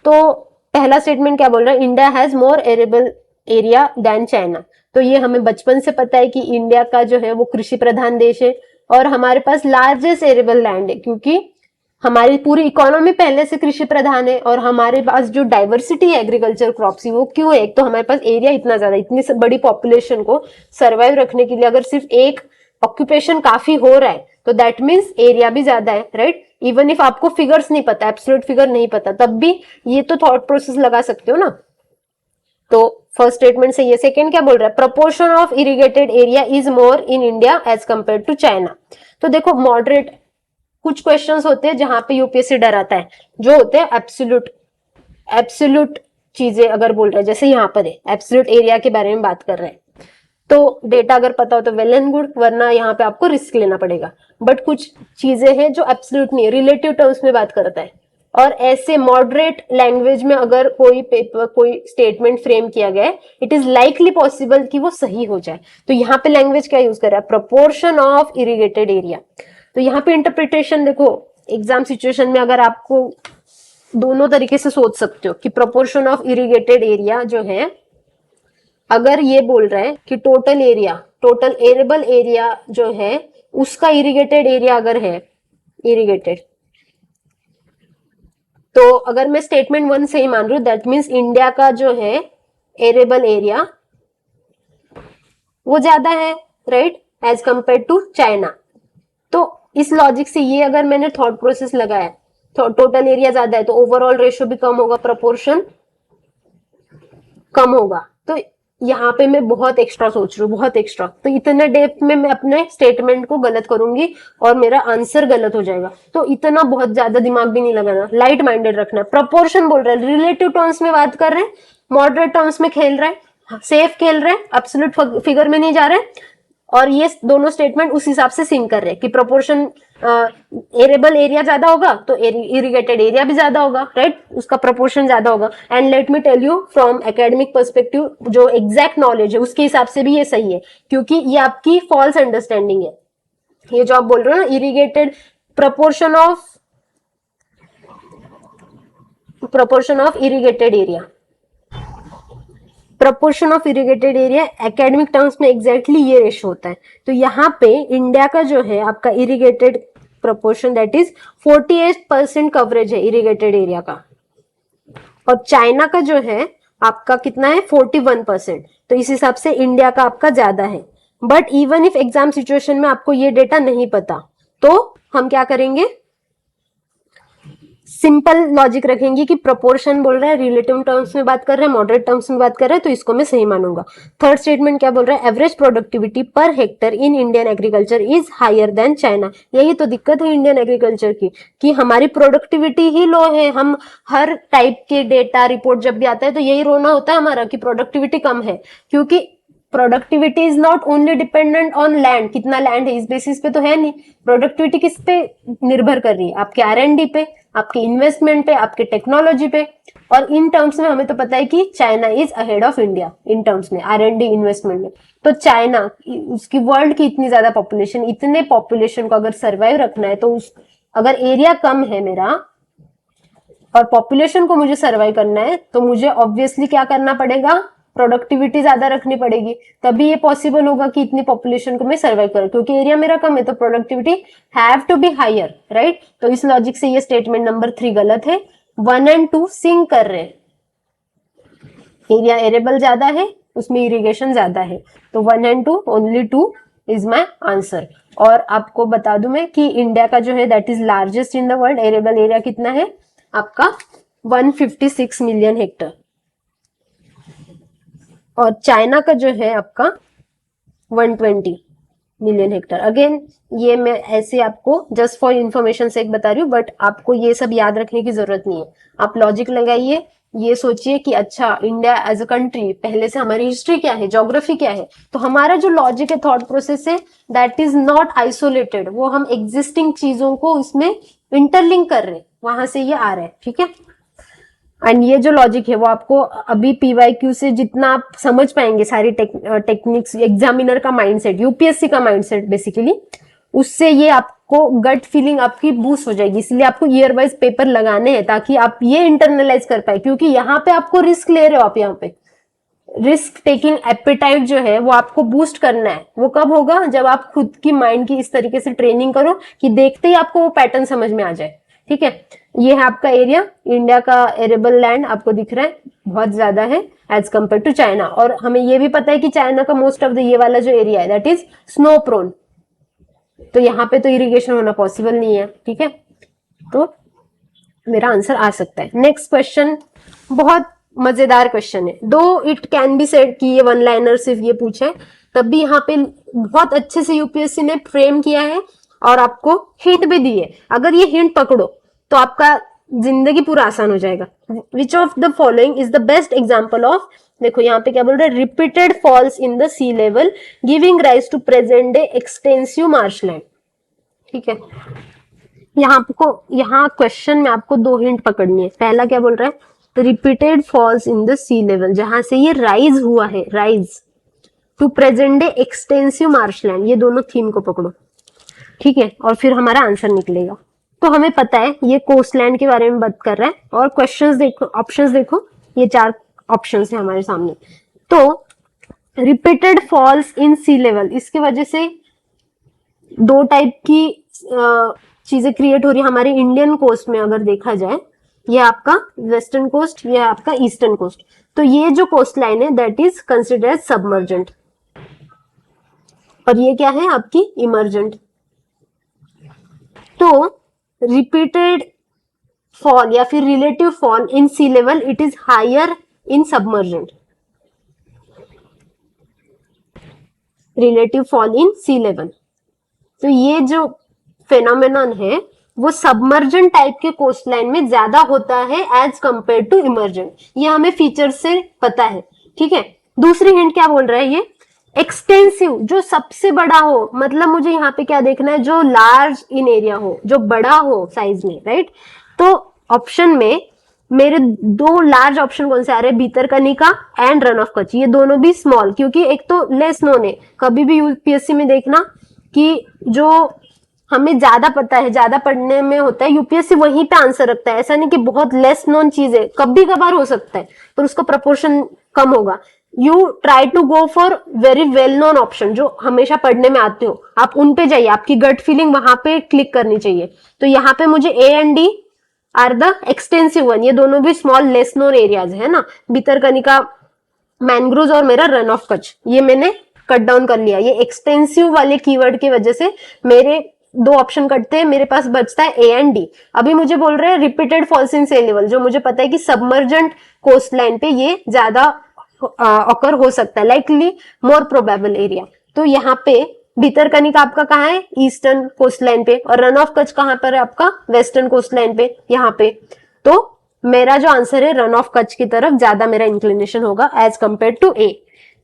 तो पहला स्टेटमेंट क्या बोल रहा है? India has more arable area than China. तो ये हमें बचपन से पता है कि इंडिया का जो है वो कृषि प्रधान देश है, और हमारे पास लार्जेस्ट एरेबल लैंड है, क्योंकि हमारी पूरी इकोनॉमी पहले से कृषि प्रधान है। और हमारे पास जो डाइवर्सिटी है एग्रीकल्चर क्रॉप्स की, वो क्यों है? एक तो हमारे पास एरिया इतना ज्यादा, इतनी बड़ी पॉपुलेशन को सर्वाइव रखने के लिए अगर सिर्फ एक ऑक्यूपेशन काफी हो रहा है, तो दैट मीन्स एरिया भी ज्यादा है, राइट। इवन इफ आपको फिगर्स नहीं पता, एब्सोल्यूट फिगर नहीं पता, तब भी ये तो थॉट प्रोसेस लगा सकते हो ना। तो फर्स्ट स्टेटमेंट से ये। सेकंड क्या बोल रहा है? Proportion of irrigated area is more in India as compare to China. तो देखो, मॉडरेट कुछ क्वेश्चंस होते हैं जहां पे यूपीएससी डराता है, जो होते हैं एब्सोल्यूट चीजें अगर बोल रहे हैं, जैसे यहाँ पर है एब्सोल्यूट एरिया के बारे में बात कर रहे हैं, तो डेटा अगर पता हो तो वेल एंड गुड, वरना यहाँ पे आपको रिस्क लेना पड़ेगा। बट कुछ चीजें हैं जो एब्सोल्यूट नहीं, रिलेटिव टर्म्स में बात करता है। और ऐसे मॉडरेट लैंग्वेज में अगर कोई स्टेटमेंट फ्रेम किया गया है, इट इज लाइकली पॉसिबल कि वो सही हो जाए। तो यहाँ पे लैंग्वेज क्या यूज कर रहा है? Proportion of irrigated area. तो यहाँ पे इंटरप्रिटेशन देखो, एग्जाम सिचुएशन में अगर आपको दोनों तरीके से सोच सकते हो कि प्रपोर्शन ऑफ इरिगेटेड एरिया जो है अगर ये बोल रहा है कि टोटल एरेबल एरिया जो है उसका इरिगेटेड एरिया अगर है इरिगेटेड, तो अगर मैं स्टेटमेंट 1 से ही मान रही हूँ दैट मीन्स इंडिया का जो है एरेबल एरिया वो ज्यादा है, right, as compare to China. तो इस लॉजिक से ये अगर मैंने थॉट प्रोसेस लगाया तो टोटल एरिया ज्यादा है तो ओवरऑल रेशियो भी कम होगा, प्रपोर्शन कम होगा। तो यहाँ पे मैं बहुत एक्स्ट्रा सोच रही हूँ, बहुत एक्स्ट्रा, तो इतने डेप्थ में मैं अपने स्टेटमेंट को गलत करूंगी और मेरा आंसर गलत हो जाएगा। तो इतना बहुत ज्यादा दिमाग भी नहीं लगाना, लाइट माइंडेड रखना है। प्रपोर्शन बोल रहा है, रिलेटिव टर्म्स में बात कर रहे हैं, मॉडरेट टर्म्स में खेल रहे हैं, सेफ खेल रहे हैं, एब्सोल्यूट फिगर में नहीं जा रहे हैं। और ये दोनों स्टेटमेंट उस हिसाब से सिंक कर रहे हैं कि प्रोपोर्शन एरेबल एरिया ज्यादा होगा तो इरिगेटेड एरिया भी ज्यादा होगा, राइट, उसका प्रोपोर्शन ज्यादा होगा। And let me tell you from academic perspective, जो एग्जैक्ट नॉलेज है उसके हिसाब से भी ये सही है, क्योंकि ये आपकी फॉल्स अंडरस्टैंडिंग है। ये जो आप बोल रहे हो ना, irrigated proportion of irrigated area, proportion of irrigated area academic terms में एग्जैक्टली ये रेशो होता है। तो यहाँ पे इंडिया का जो है आपका irrigated proportion that is 48% coverage है इरिगेटेड एरिया का, और चाइना का जो है आपका कितना है 41%। तो इस हिसाब से इंडिया का आपका ज्यादा है। But even if exam situation में आपको ये डेटा नहीं पता तो हम क्या करेंगे, सिंपल लॉजिक रखेंगे कि प्रोपोर्शन बोल रहा है, रिलेटिव टर्म्स में बात कर रहे हैं, मॉडरेट टर्म्स में बात कर रहे हैं, तो इसको मैं सही मानूंगा। थर्ड स्टेटमेंट क्या बोल रहा है, average productivity per hectare in Indian agriculture is higher than China. यही तो दिक्कत है इंडियन एग्रीकल्चर की कि हमारी प्रोडक्टिविटी ही लो है। हम हर टाइप के डेटा रिपोर्ट जब भी आता है तो यही रोना होता है हमारा कि प्रोडक्टिविटी कम है, क्योंकि productivity is not only dependent on land, कितना लैंड है इस बेसिस पे तो है नहीं। प्रोडक्टिविटी किस पे निर्भर कर रही है, आपके R&D पे, आपके इन्वेस्टमेंट पे, आपके टेक्नोलॉजी पे। और इन टर्म्स में हमें तो पता है कि China is ahead of India in terms में R&D इन्वेस्टमेंट में। तो चाइना, उसकी वर्ल्ड की इतनी ज्यादा पॉपुलेशन, इतने पॉपुलेशन को अगर सर्वाइव रखना है तो अगर एरिया कम है मेरा और पॉपुलेशन को मुझे सर्वाइव करना है तो मुझे ऑब्वियसली क्या करना पड़ेगा, प्रोडक्टिविटी ज्यादा रखनी पड़ेगी, तभी ये पॉसिबल होगा कि इतनी पॉपुलेशन को मैं सर्वाइव करूं। क्योंकि एरिया मेरा कम है तो productivity have to be higher, right. तो इस लॉजिक से ये स्टेटमेंट नंबर 3 गलत है। 1 और 2 सिंक कर रहे हैं, एरिया एरेबल ज्यादा है, उसमें इरिगेशन ज्यादा है, तो 1 और 2, ओनली 2 इज माई आंसर। और आपको बता दूं मैं कि इंडिया का जो है that is largest in the world, arable area कितना है आपका 156 मिलियन हेक्टर, और चाइना का जो है आपका 120 मिलियन हेक्टर। अगेन ये मैं ऐसे आपको जस्ट फॉर इंफॉर्मेशन से एक बता रही हूँ, बट आपको ये सब याद रखने की जरूरत नहीं है। आप लॉजिक लगाइए, ये सोचिए कि अच्छा इंडिया एज अ कंट्री, पहले से हमारी हिस्ट्री क्या है, ज्योग्राफी क्या है, तो हमारा जो लॉजिक है, थॉट प्रोसेस है, दैट इज नॉट आइसोलेटेड, वो हम एग्जिस्टिंग चीजों को इसमें इंटरलिंक कर रहे हैं, वहां से ये आ रहा है, ठीक है। एंड ये जो लॉजिक है वो आपको अभी PYQ से जितना आप समझ पाएंगे सारी टेक्निक्स, एग्जामिनर का माइंडसेट, यूपीएससी का माइंडसेट बेसिकली, उससे ये आपको गट फीलिंग आपकी बूस्ट हो जाएगी। इसलिए आपको ईयर वाइज पेपर लगाने हैं ताकि आप ये इंटरनलाइज कर पाए, क्योंकि यहाँ पे आपको रिस्क ले रहे हो, आप यहाँ पे रिस्क टेकिंग एपेटाइट जो है वो आपको बूस्ट करना है। वो कब होगा, जब आप खुद की माइंड की इस तरीके से ट्रेनिंग करो कि देखते ही आपको वो पैटर्न समझ में आ जाए, ठीक है। ये है आपका एरिया, इंडिया का एरेबल लैंड आपको दिख रहा है बहुत ज्यादा है एज कंपेयर टू चाइना। और हमें ये भी पता है कि चाइना का मोस्ट ऑफ द ये वाला जो एरिया है दैट इज स्नो प्रोन, तो यहाँ पे तो इरिगेशन होना पॉसिबल नहीं है, ठीक है। तो मेरा आंसर आ सकता है। नेक्स्ट क्वेश्चन बहुत मजेदार क्वेश्चन है, दो इट कैन बी सेड कि ये 1 लाइनर सिर्फ ये पूछा है, तब भी यहाँ पे बहुत अच्छे से यूपीएससी ने फ्रेम किया है और आपको हिंट भी दी है। अगर ये हिंट पकड़ो तो आपका जिंदगी पूरा आसान हो जाएगा। Which of the following is the best example of, देखो यहाँ पे क्या बोल रहा है, repeated falls in the sea level giving rise to present day extensive marshland, ठीक है। यहाँ क्वेश्चन में आपको 2 हिंट पकड़नी है। पहला क्या बोल रहा है, the repeated falls in the sea level, जहां से ये राइज हुआ है, rise to present day extensive marshland, ये दोनों थीम को पकड़ो, ठीक है, और फिर हमारा आंसर निकलेगा। तो हमें पता है ये कोस्टलैंड के बारे में बात कर रहा है, और क्वेश्चंस देखो, ऑप्शंस देखो, ये 4 ऑप्शंस है हमारे सामने। तो repeated falls in sea level, इसकी वजह से दो टाइप की चीजें क्रिएट हो रही है हमारे इंडियन कोस्ट में। अगर देखा जाए, ये आपका वेस्टर्न कोस्ट, ये आपका ईस्टर्न कोस्ट। तो ये जो कोस्ट लाइन है दैट इज कंसिडर्ड सबमर्जेंट, और ये क्या है आपकी इमर्जेंट। तो रिपीटेड फॉल या फिर relative fall in sea level it is higher in submergent. Relative fall in sea level, तो ये जो फेनोमेनन है वो सबमर्जेंट टाइप के कोस्ट लाइन में ज्यादा होता है एज कंपेयर टू इमर्जेंट। ये हमें फीचर से पता है, ठीक है। दूसरी हिंट क्या बोल रहा है ये, एक्सटेंसिव, जो सबसे बड़ा हो, मतलब मुझे यहाँ पे क्या देखना है, जो लार्ज इन एरिया हो, जो बड़ा हो साइज में, राइट। तो ऑप्शन में मेरे दो लार्ज ऑप्शन कौन से आ रहे हैं, Bhitarkanika and run of Kutch. ये दोनों भी स्मॉल, क्योंकि एक तो लेस नोन है। कभी भी यूपीएससी में देखना कि जो हमें ज्यादा पता है, ज्यादा पढ़ने में होता है, यूपीएससी वहीं पे आंसर रखता है। ऐसा नहीं कि बहुत लेस नोन चीज है, कभी कभार हो सकता है पर उसका प्रपोर्शन कम होगा। You try to go for very well known option, जो हमेशा पढ़ने में आते हो, आप उन पे जाइए, आपकी गट फीलिंग वहां पे क्लिक करनी चाहिए। तो यहाँ पे मुझे A and D R the extensive one, ये दोनों भी स्मॉल लेस नोन एरियाज है ना, भितरकनिका, मैनग्रोव और मेरा रन ऑफ कच्छ, ये मैंने कट डाउन कर लिया। ये एक्सटेंसिव वाले कीवर्ड की वजह से मेरे दो ऑप्शन कटते हैं, मेरे पास बचता है ए एंड डी। अभी मुझे बोल रहे हैं repeated falls in sea level, जो मुझे पता है कि सबमर्जेंट कोस्ट लाइन पे ये ज्यादा ऑकर हो सकता है, लाइकली मोर प्रोबेबल एरिया। तो यहाँ पे भितरकनिका आपका कहाँ है, ईस्टर्न कोस्ट लाइन पे, और रन ऑफ कच्छ कहाँ पर है आपका, वेस्टर्न कोस्ट लाइन पे, यहाँ पे। तो मेरा जो आंसर है रन ऑफ कच्छ की तरफ ज्यादा मेरा इंक्लिनेशन होगा एज कंपेयर टू ए।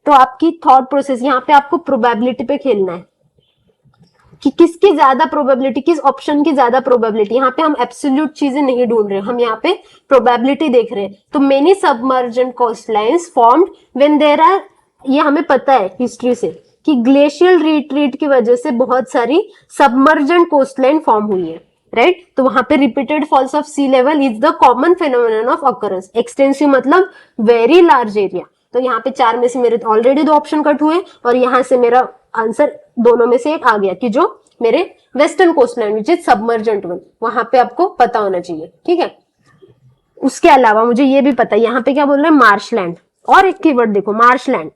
तो आपकी थॉट प्रोसेस यहाँ पे आपको प्रोबेबिलिटी पे खेलना है कि किसकी ज्यादा प्रोबेबिलिटी, किस ऑप्शन की ज्यादा प्रोबेबिलिटी। यहाँ पे हम एब्सोल्यूट चीजें नहीं ढूंढ रहे, हम यहाँ पे प्रोबेबिलिटी देख रहे हैं। तो many submergent coast lines formed when there are, ये हमें पता है हिस्ट्री से कि ग्लेशियल रिट्रीट की वजह से बहुत सारी सबमर्जेंट कोस्ट लाइन फॉर्म हुई है, राइट। तो वहां पे repeated falls of sea level is the common phenomenon of occurrence. Extensive मतलब वेरी लार्ज एरिया। तो यहाँ पे चार में से मेरे ऑलरेडी दो ऑप्शन कट हुए, और यहाँ से मेरा आंसर दोनों में से एक आ गया कि जो मेरे western coast line which is submergent one, वहां पे आपको पता होना चाहिए, ठीक है। उसके अलावा मुझे ये भी पता है यहाँ पे क्या बोल रहे हैं, मार्शलैंड। और एक कीवर्ड देखो, मार्शलैंड।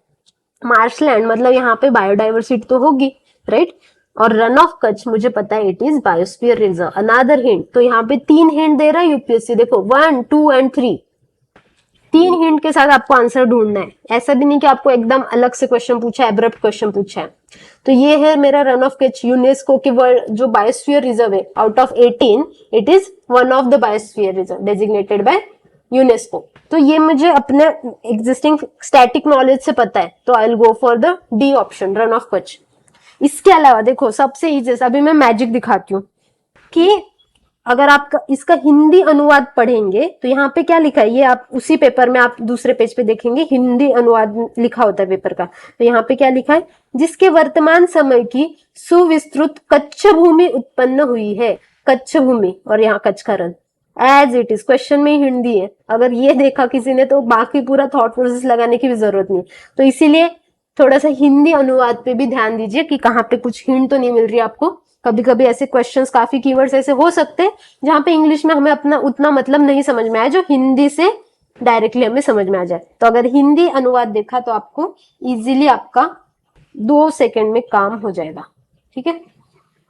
मार्शलैंड मतलब यहाँ पे बायोडाइवर्सिटी तो होगी, राइट। और रन ऑफ कच्छ मुझे पता है it is biosphere reserve. Another hint, तो यहाँ पे 3 हिंट दे रहा है यूपीएससी, देखो 1, 2 एंड 3, 3 हिंट के साथ आपको आंसर ढूंढना है। ऐसा भी नहीं कि आपको एकदम अलग से क्वेश्चन पूछा है, एब्रप्ट क्वेश्चन पूछा है। तो ये है मेरा रन ऑफ कच्छ, यूनेस्को के वर्ल्ड जो बायोस्फीयर रिजर्व है, out of 18 it is one of the biosphere reserve designated by UNESCO. तो ये मुझे अपने एग्जिस्टिंग स्टैटिक नॉलेज से पता है, तो I will go for the D option, run of Kutch. इसके अलावा देखो सबसे इजीएस्ट, अभी मैं मैजिक दिखाती हूँ कि अगर आप इसका हिंदी अनुवाद पढ़ेंगे तो यहाँ पे क्या लिखा है, ये आप उसी पेपर में आप दूसरे पेज पे देखेंगे हिंदी अनुवाद लिखा होता है पेपर का। तो यहाँ पे क्या लिखा है, जिसके वर्तमान समय की सुविस्तृत कच्छ भूमि उत्पन्न हुई है। कच्छ भूमि और यहाँ कच्छ का Rann as it is, question में हिंदी है। अगर ये देखा किसी ने तो बाकी पूरा थॉट प्रोसेस लगाने की भी जरूरत नहीं। तो इसीलिए थोड़ा सा हिंदी अनुवाद पे भी ध्यान दीजिए कि कहाँ पे कुछ हिंट तो नहीं मिल रही आपको। कभी कभी ऐसे क्वेश्चंस, काफी कीवर्ड्स ऐसे हो सकते हैं जहां पे इंग्लिश में हमें अपना उतना मतलब नहीं समझ में आया, जो हिंदी से डायरेक्टली हमें समझ में आ जाए। तो अगर हिंदी अनुवाद देखा तो आपको इजीली आपका 2 सेकंड में काम हो जाएगा, ठीक है।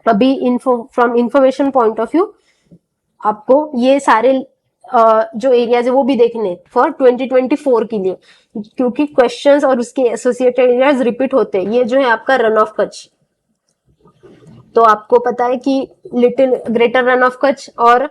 अभी from information point of view आपको ये सारे जो एरियाज है वो भी देखने फॉर 2024 के लिए, क्योंकि क्वेश्चंस और उसके एसोसिएटेड एरियाज रिपीट होते हैं। ये जो है आपका रन ऑफ कच्छ, तो आपको पता है कि little greater run of Kutch और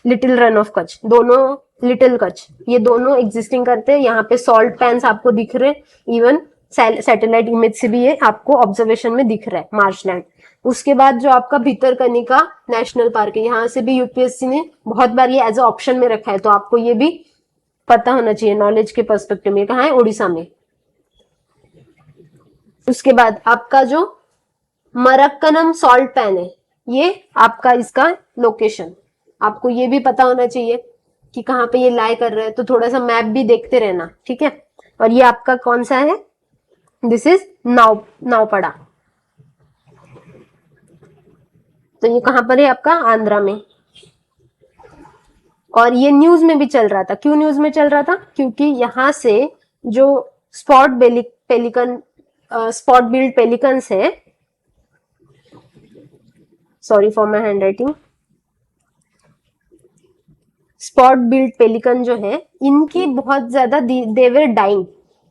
लिटिल रन ऑफ कच्छ, दोनों लिटिल कच्छ, ये दोनों एग्जिस्टिंग करते हैं। यहाँ पे सॉल्ट पैन्स आपको दिख रहे हैं, इवन सैटेलाइट इमेज से भी ये आपको ऑब्जर्वेशन में दिख रहा है, मार्शलैंड। उसके बाद जो आपका भितरकनिका नेशनल पार्क है, यहाँ से भी यूपीएससी ने बहुत बार ये एज ए ऑप्शन में रखा है, तो आपको ये भी पता होना चाहिए नॉलेज के पर्सपेक्टिव में। कहाँ है, उड़ीसा में। उसके बाद आपका जो मरक्कनम सॉल्ट पैन है, ये आपका इसका लोकेशन आपको ये भी पता होना चाहिए कि कहाँ पे ये लाई कर रहे हैं। तो थोड़ा सा मैप भी देखते रहना, ठीक है। और ये आपका कौन सा है, दिस इज नावपड़ा। तो ये कहां पर है आपका? आंध्रा में। और ये न्यूज में भी चल रहा था। क्यों न्यूज में चल रहा था? क्योंकि यहां से जो स्पॉट बिल्ड पेलिकन्स है, sorry for my hand writing, spot billed pelican जो है, इनकी बहुत ज्यादा दे वर डाइंग,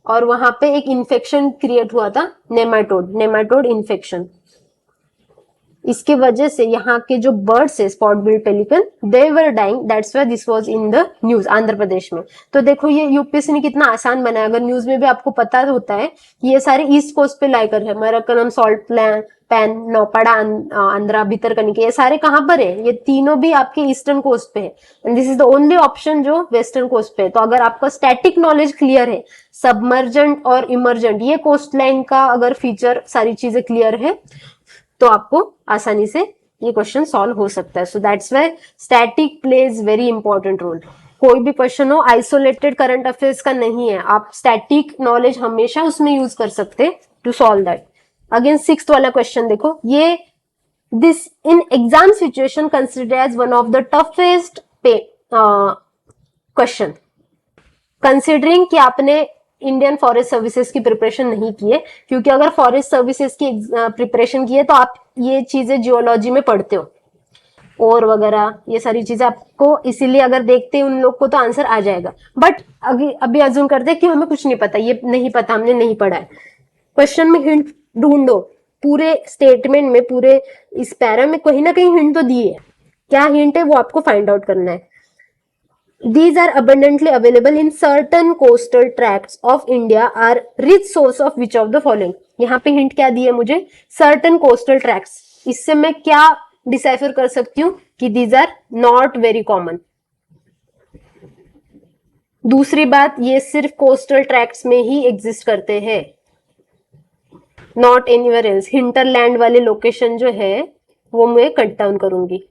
और वहां पे एक इन्फेक्शन क्रिएट हुआ था, नेमाटोड इन्फेक्शन। इसके वजह से यहाँ के जो बर्ड्स है spot billed pelican, they were dying, that's why this was in the news, Andhra Pradesh में। तो देखो ये यूपीएससी ने कितना आसान बनाया। अगर न्यूज में भी आपको पता होता है ये सारे ईस्ट कोस्ट पे लाकर है, मरक्कनम, सॉल्ट पैन, नौपाड़ा, आंध्रा, भितरकनिका, ये सारे कहाँ पर है? ये तीनों भी आपके ईस्टर्न कोस्ट पे है, and this is the only option जो वेस्टर्न कोस्ट पे है। तो अगर आपका स्टैटिक नॉलेज क्लियर है, सबमर्जेंट और इमर्जेंट, ये कोस्ट लाइन का अगर फीचर, सारी चीजें क्लियर है, तो आपको आसानी से ये क्वेश्चन सॉल्व हो सकता है। So that's why static plays very important role. कोई भी क्वेश्चन हो, आइसोलेटेड करंट अफेयर्स का नहीं है, आप स्टैटिक नॉलेज हमेशा उसमें यूज कर सकते to solve that. Again 6th वाला क्वेश्चन देखो, ये this in exam situation consider as one of the toughest question, considering कि आपने इंडियन फॉरेस्ट सर्विसेज की प्रिपरेशन नहीं की है, क्योंकि अगर फॉरेस्ट सर्विसेज की प्रिपरेशन की है तो आप ये चीजें जियोलॉजी में पढ़ते हो, और वगैरह ये सारी चीजें आपको, इसीलिए अगर देखते हैं उन लोग को तो आंसर आ जाएगा। बट अभी अज्यूम करते हैं कि हमें कुछ नहीं पता, ये नहीं पता, हमने नहीं पढ़ा है। क्वेश्चन में हिंट ढूंढो, पूरे स्टेटमेंट में, पूरे इस पैरा में कहीं ना कहीं हिंट तो दी है। क्या हिंट है वो आपको फाइंड आउट करना है। These are abundantly available in certain coastal tracts of India are rich source of which of the following? यहाँ पे हिंट क्या दी है मुझे? certain coastal tracts। इससे मैं क्या डिसाइफर कर सकती हूँ कि these are not very common। दूसरी बात, ये सिर्फ कोस्टल ट्रैक्ट्स में ही एग्जिस्ट करते हैं, नॉट एनीवेयर एल्स। हिंटरलैंड वाले लोकेशन जो है वो मैं कट डाउन करूंगी।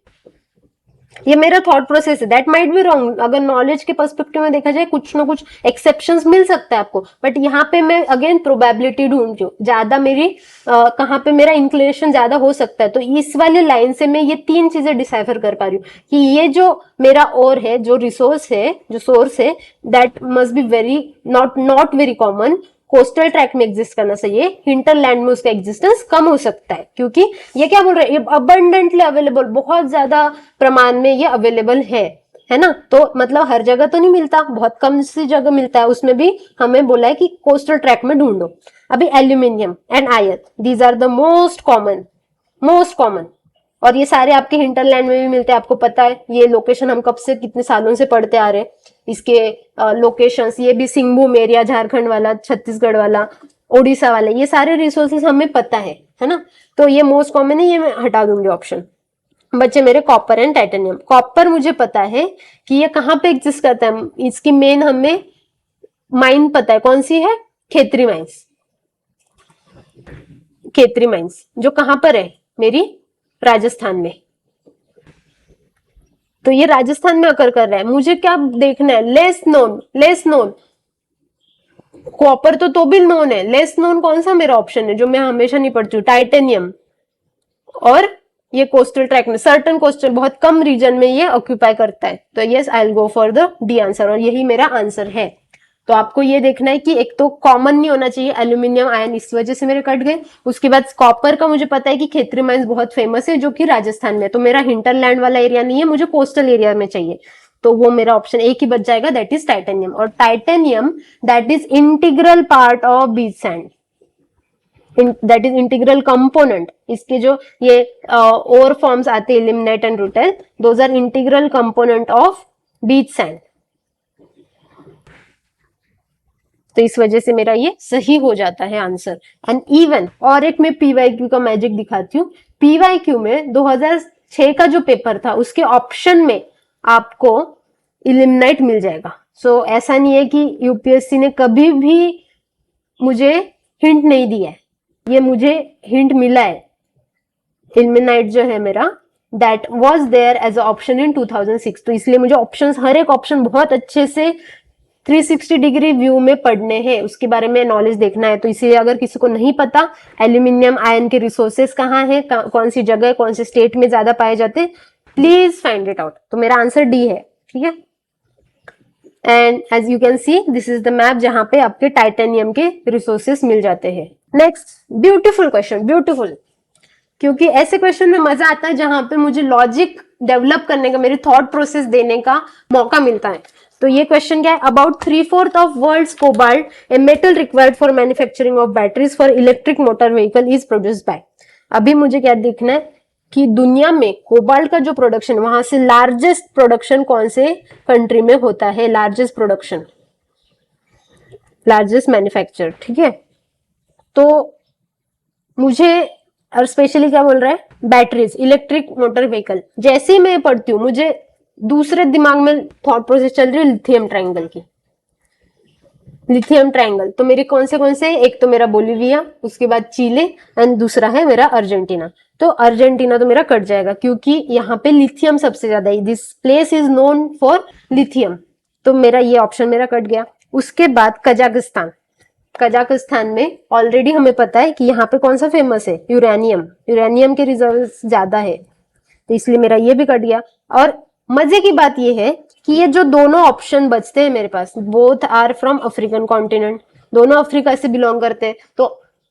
ये मेरा थॉट प्रोसेस है, दैट माइट बी रॉन्ग। अगर नॉलेज के पर्सपेक्टिव में देखा जाए कुछ ना कुछ एक्सेप्शंस मिल सकता है आपको, बट यहाँ पे मैं अगेन प्रोबेबिलिटी ढूंढती हूँ, ज्यादा मेरी कहाँ पे मेरा इंक्लिनेशन ज्यादा हो सकता है। तो इस वाले लाइन से मैं ये 3 चीजें डिसाइफर कर पा रही हूँ कि ये जो मेरा और है, जो रिसोर्स है, जो सोर्स है, that must be very not very common, coastal track में एग्जिस्ट करना चाहिए, हिंटरलैंड में उसका एग्जिस्टेंस कम हो सकता है, क्योंकि ये क्या बोल रहे हैं, अबंडेंटली अवेलेबल, बहुत ज्यादा प्रमाण में ये अवेलेबल है ना। तो मतलब हर जगह तो नहीं मिलता, बहुत कम सी जगह मिलता है, उसमें भी हमें बोला है कि कोस्टल ट्रैक में ढूंढो। अभी एल्यूमिनियम एंड आयत, these are the most common, और ये सारे आपके हिंटरलैंड में भी मिलते हैं। आपको पता है ये लोकेशन हम कब से, कितने सालों से पढ़ते आ रहे हैं, इसके लोकेशंस। ये भी सिंहभूम एरिया, झारखंड वाला, छत्तीसगढ़ वाला, ओडिशा वाला, ये सारे रिसोर्सेस हमें पता है ना। तो ये मोस्ट कॉमन है, ये मैं हटा दूंगी ऑप्शन। बच्चे मेरे कॉपर एंड टाइटेनियम। कॉपर मुझे पता है कि ये कहाँ पे एग्जिस्ट करता है, इसकी मेन हमें माइन पता है, कौन सी है? खेतरी माइंस, जो कहां पर है मेरी? राजस्थान में। तो ये राजस्थान में अकर कर रहा है। मुझे क्या देखना है? Less known. कॉपर तो भी नोन है, लेस नोन कौन सा मेरा ऑप्शन है जो मैं हमेशा नहीं पढ़ती हूँ? टाइटेनियम। और ये कोस्टल ट्रैक में, सर्टन कोस्टल, बहुत कम रीजन में ये ऑक्यूपाई करता है। तो yes, I will go for the D answer, और यही मेरा आंसर है। तो आपको ये देखना है कि एक तो कॉमन नहीं होना चाहिए एल्यूमिनियम आयन, इस वजह से मेरे कट गए। उसके बाद कॉपर का मुझे पता है कि खेतरी माइंस बहुत फेमस है, जो कि राजस्थान में, तो मेरा हिंटरलैंड वाला एरिया नहीं है, मुझे कोस्टल एरिया में चाहिए। तो वो मेरा ऑप्शन एक ही बच जाएगा, दैट इज टाइटेनियम। और titanium that is integral part of beach sand, that is integral component. इसके जो ये और फॉर्म्स आते हैं, ilmenite and rutile, those are integral component of beach sand. तो इस वजह से मेरा ये सही हो जाता है आंसर। एंड इवन और एक मैं पीवाईक्यू का मैजिक दिखाती हूँ। पीवाईक्यू में 2006 का जो पेपर था, उसके ऑप्शन में आपको इलिमनाइट मिल जाएगा। सो ऐसा नहीं है कि यूपीएससी ने कभी भी मुझे हिंट नहीं दिया है, ये मुझे हिंट मिला है। इल्मेनाइट जो है मेरा, that was there as a option in 2006। तो इसलिए मुझे ऑप्शंस, हर एक ऑप्शन बहुत अच्छे से 360 डिग्री व्यू में पढ़ने हैं, उसके बारे में नॉलेज देखना है। तो इसलिए अगर किसी को नहीं पता एल्यूमिनियम आयन के रिसोर्सेस कहाँ हैं, कौन सी जगह, कौन से स्टेट में ज्यादा पाए जाते हैं, प्लीज फाइंड इट आउट। तो मेरा आंसर डी है, ठीक है। And as you can see this is the map जहां पे आपके टाइटेनियम के रिसोर्सेस मिल जाते हैं। नेक्स्ट, ब्यूटीफुल क्वेश्चन, ब्यूटीफुल, क्योंकि ऐसे क्वेश्चन में मजा आता है जहां पे मुझे लॉजिक डेवलप करने का, मेरी थॉट प्रोसेस देने का मौका मिलता है। तो ये क्वेश्चन क्या है? About 3/4 of world's cobalt, a metal required for manufacturing of batteries for electric motor vehicle, is produced by. अभी मुझे क्या देखना है कि दुनिया में कोबाल्ट का जो प्रोडक्शन, वहां से लार्जेस्ट प्रोडक्शन कौन से कंट्री में होता है, लार्जेस्ट प्रोडक्शन, लार्जेस्ट मैन्युफैक्चर, ठीक है। तो मुझे, और स्पेशली क्या बोल रहा है, बैटरीज, इलेक्ट्रिक मोटर व्हीकल। जैसे ही मैं पढ़ती हूँ मुझे दूसरे दिमाग में थॉट प्रोसेस चल रही है लिथियम ट्रायंगल की, लिथियम ट्रायंगल। तो मेरे कौन से, एक तो मेरा बोलिविया, उसके बाद चिले, एंड दूसरा है मेरा अर्जेंटीना। तो अर्जेंटीना तो मेरा कट जाएगा क्योंकि यहाँ पे लिथियम सबसे ज्यादा है, this place is known for lithium. तो मेरा ये ऑप्शन मेरा कट गया। उसके बाद कजाकिस्तान, कजाकिस्तान में ऑलरेडी हमें पता है कि यहाँ पे कौन सा फेमस है, यूरेनियम, यूरेनियम के रिजर्व्स ज्यादा है, तो इसलिए मेरा ये भी कट गया। और मजे की बात ये है कि ये जो दोनों ऑप्शन बचते हैं मेरे पास, both are from African continent, दोनों अफ्रीका से बिलोंग करते हैं, तो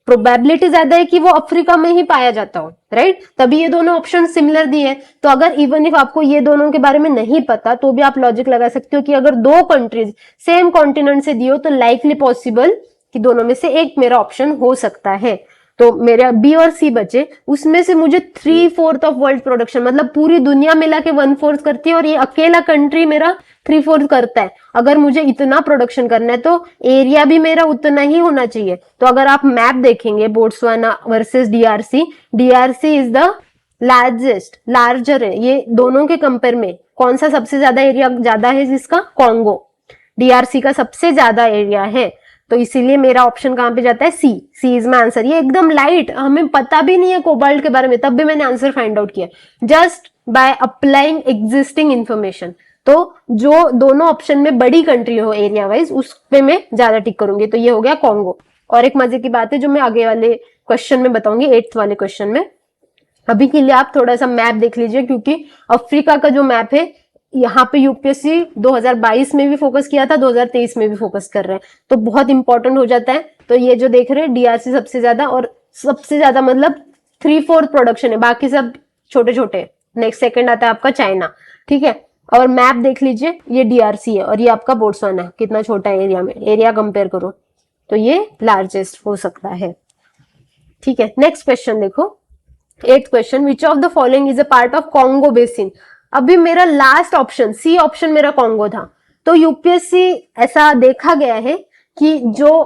प्रोबेबिलिटी ज्यादा है कि वो अफ्रीका में ही पाया जाता हो, राइट। तभी ये दोनों ऑप्शन सिमिलर दिए। तो अगर इवन इफ आपको ये दोनों के बारे में नहीं पता तो भी आप लॉजिक लगा सकते हो कि अगर दो कंट्रीज सेम कॉन्टिनेंट से दियो तो लाइकली पॉसिबल कि दोनों में से एक मेरा ऑप्शन हो सकता है। तो मेरा बी और सी बचे, उसमें से मुझे 3/4 ऑफ वर्ल्ड प्रोडक्शन, मतलब पूरी दुनिया मिला के 1/4 करती है, और ये अकेला कंट्री मेरा 3/4 करता है। अगर मुझे इतना प्रोडक्शन करना है तो एरिया भी मेरा उतना ही होना चाहिए। तो अगर आप मैप देखेंगे Botswana versus DRC, DRC is the largest, larger है। ये दोनों के कंपेयर में कौन सा सबसे ज्यादा एरिया ज्यादा है, जिसका कॉन्गो, डीआरसी का सबसे ज्यादा एरिया है। तो इसीलिए मेरा ऑप्शन कहां पे जाता है, सी, सी इज माई आंसर। ये एकदम लाइट, हमें पता भी नहीं है कोबाल्ट के बारे में, तब भी मैंने आंसर फाइंड आउट किया just by applying existing information. तो जो दोनों ऑप्शन में बड़ी कंट्री हो एरिया वाइज, उस पे मैं ज्यादा टिक करूंगी। तो ये हो गया कॉन्गो। और एक मजे की बात है जो मैं आगे वाले क्वेश्चन में बताऊंगी, 8th वाले क्वेश्चन में। अभी के लिए आप थोड़ा सा मैप देख लीजिए, क्योंकि अफ्रीका का जो मैप है यहाँ पे यूपीएससी 2022 में भी फोकस किया था, 2023 में भी फोकस कर रहे हैं, तो बहुत इंपॉर्टेंट हो जाता है। तो ये जो देख रहे हैं डीआरसी सबसे ज्यादा, और सबसे ज्यादा मतलब 3/4 प्रोडक्शन है, बाकी सब छोटे छोटे। नेक्स्ट सेकंड आता है आपका चाइना, ठीक है। और मैप देख लीजिए, ये डीआरसी है और ये आपका बोट्सवाना है, कितना छोटा है एरिया में, एरिया कंपेयर करो तो ये लार्जेस्ट हो सकता है, ठीक है। नेक्स्ट क्वेश्चन देखो, 8th question, which of the following is a part of Congo basin. अभी मेरा लास्ट ऑप्शन सी ऑप्शन मेरा कॉन्गो था। तो यूपीएससी ऐसा देखा गया है कि जो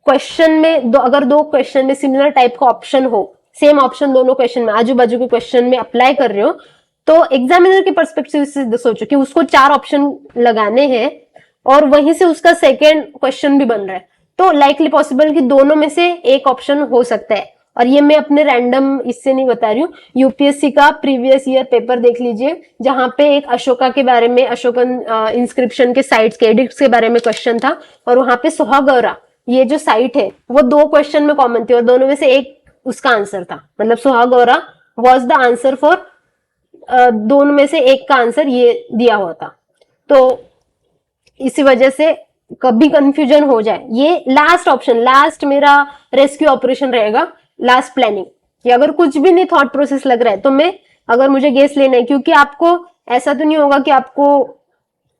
क्वेश्चन में अगर दो क्वेश्चन में सिमिलर टाइप का ऑप्शन हो, सेम ऑप्शन दोनों क्वेश्चन में, आजू बाजू के क्वेश्चन में अप्लाई कर रहे हो, तो एग्जामिनर के पर्सपेक्टिव से सोचो कि उसको 4 ऑप्शन लगाने हैं और वहीं से उसका सेकेंड क्वेश्चन भी बन रहा है, तो लाइकली पॉसिबल कि दोनों में से एक ऑप्शन हो सकता है। और ये मैं अपने रैंडम इससे नहीं बता रही हूँ, यूपीएससी का प्रीवियस ईयर पेपर देख लीजिए, जहां पे एक अशोका के बारे में, अशोकन इंस्क्रिप्शन के साइट्स के एडिक्ट्स के बारे में क्वेश्चन था, और वहां पे सुहागौरा ये जो साइट है वो 2 क्वेश्चन में कॉमन थी और दोनों में से एक उसका आंसर था, मतलब सुहागौरा वॉज द आंसर फॉर, दोनों में से एक का आंसर ये दिया हुआ था। तो इसी वजह से कभी कंफ्यूजन हो जाए, ये लास्ट ऑप्शन, लास्ट मेरा रेस्क्यू ऑपरेशन रहेगा, लास्ट प्लानिंग, कि अगर कुछ भी नहीं थॉट प्रोसेस लग रहा है तो मैं, अगर मुझे गेस लेना है, क्योंकि आपको ऐसा तो नहीं होगा कि आपको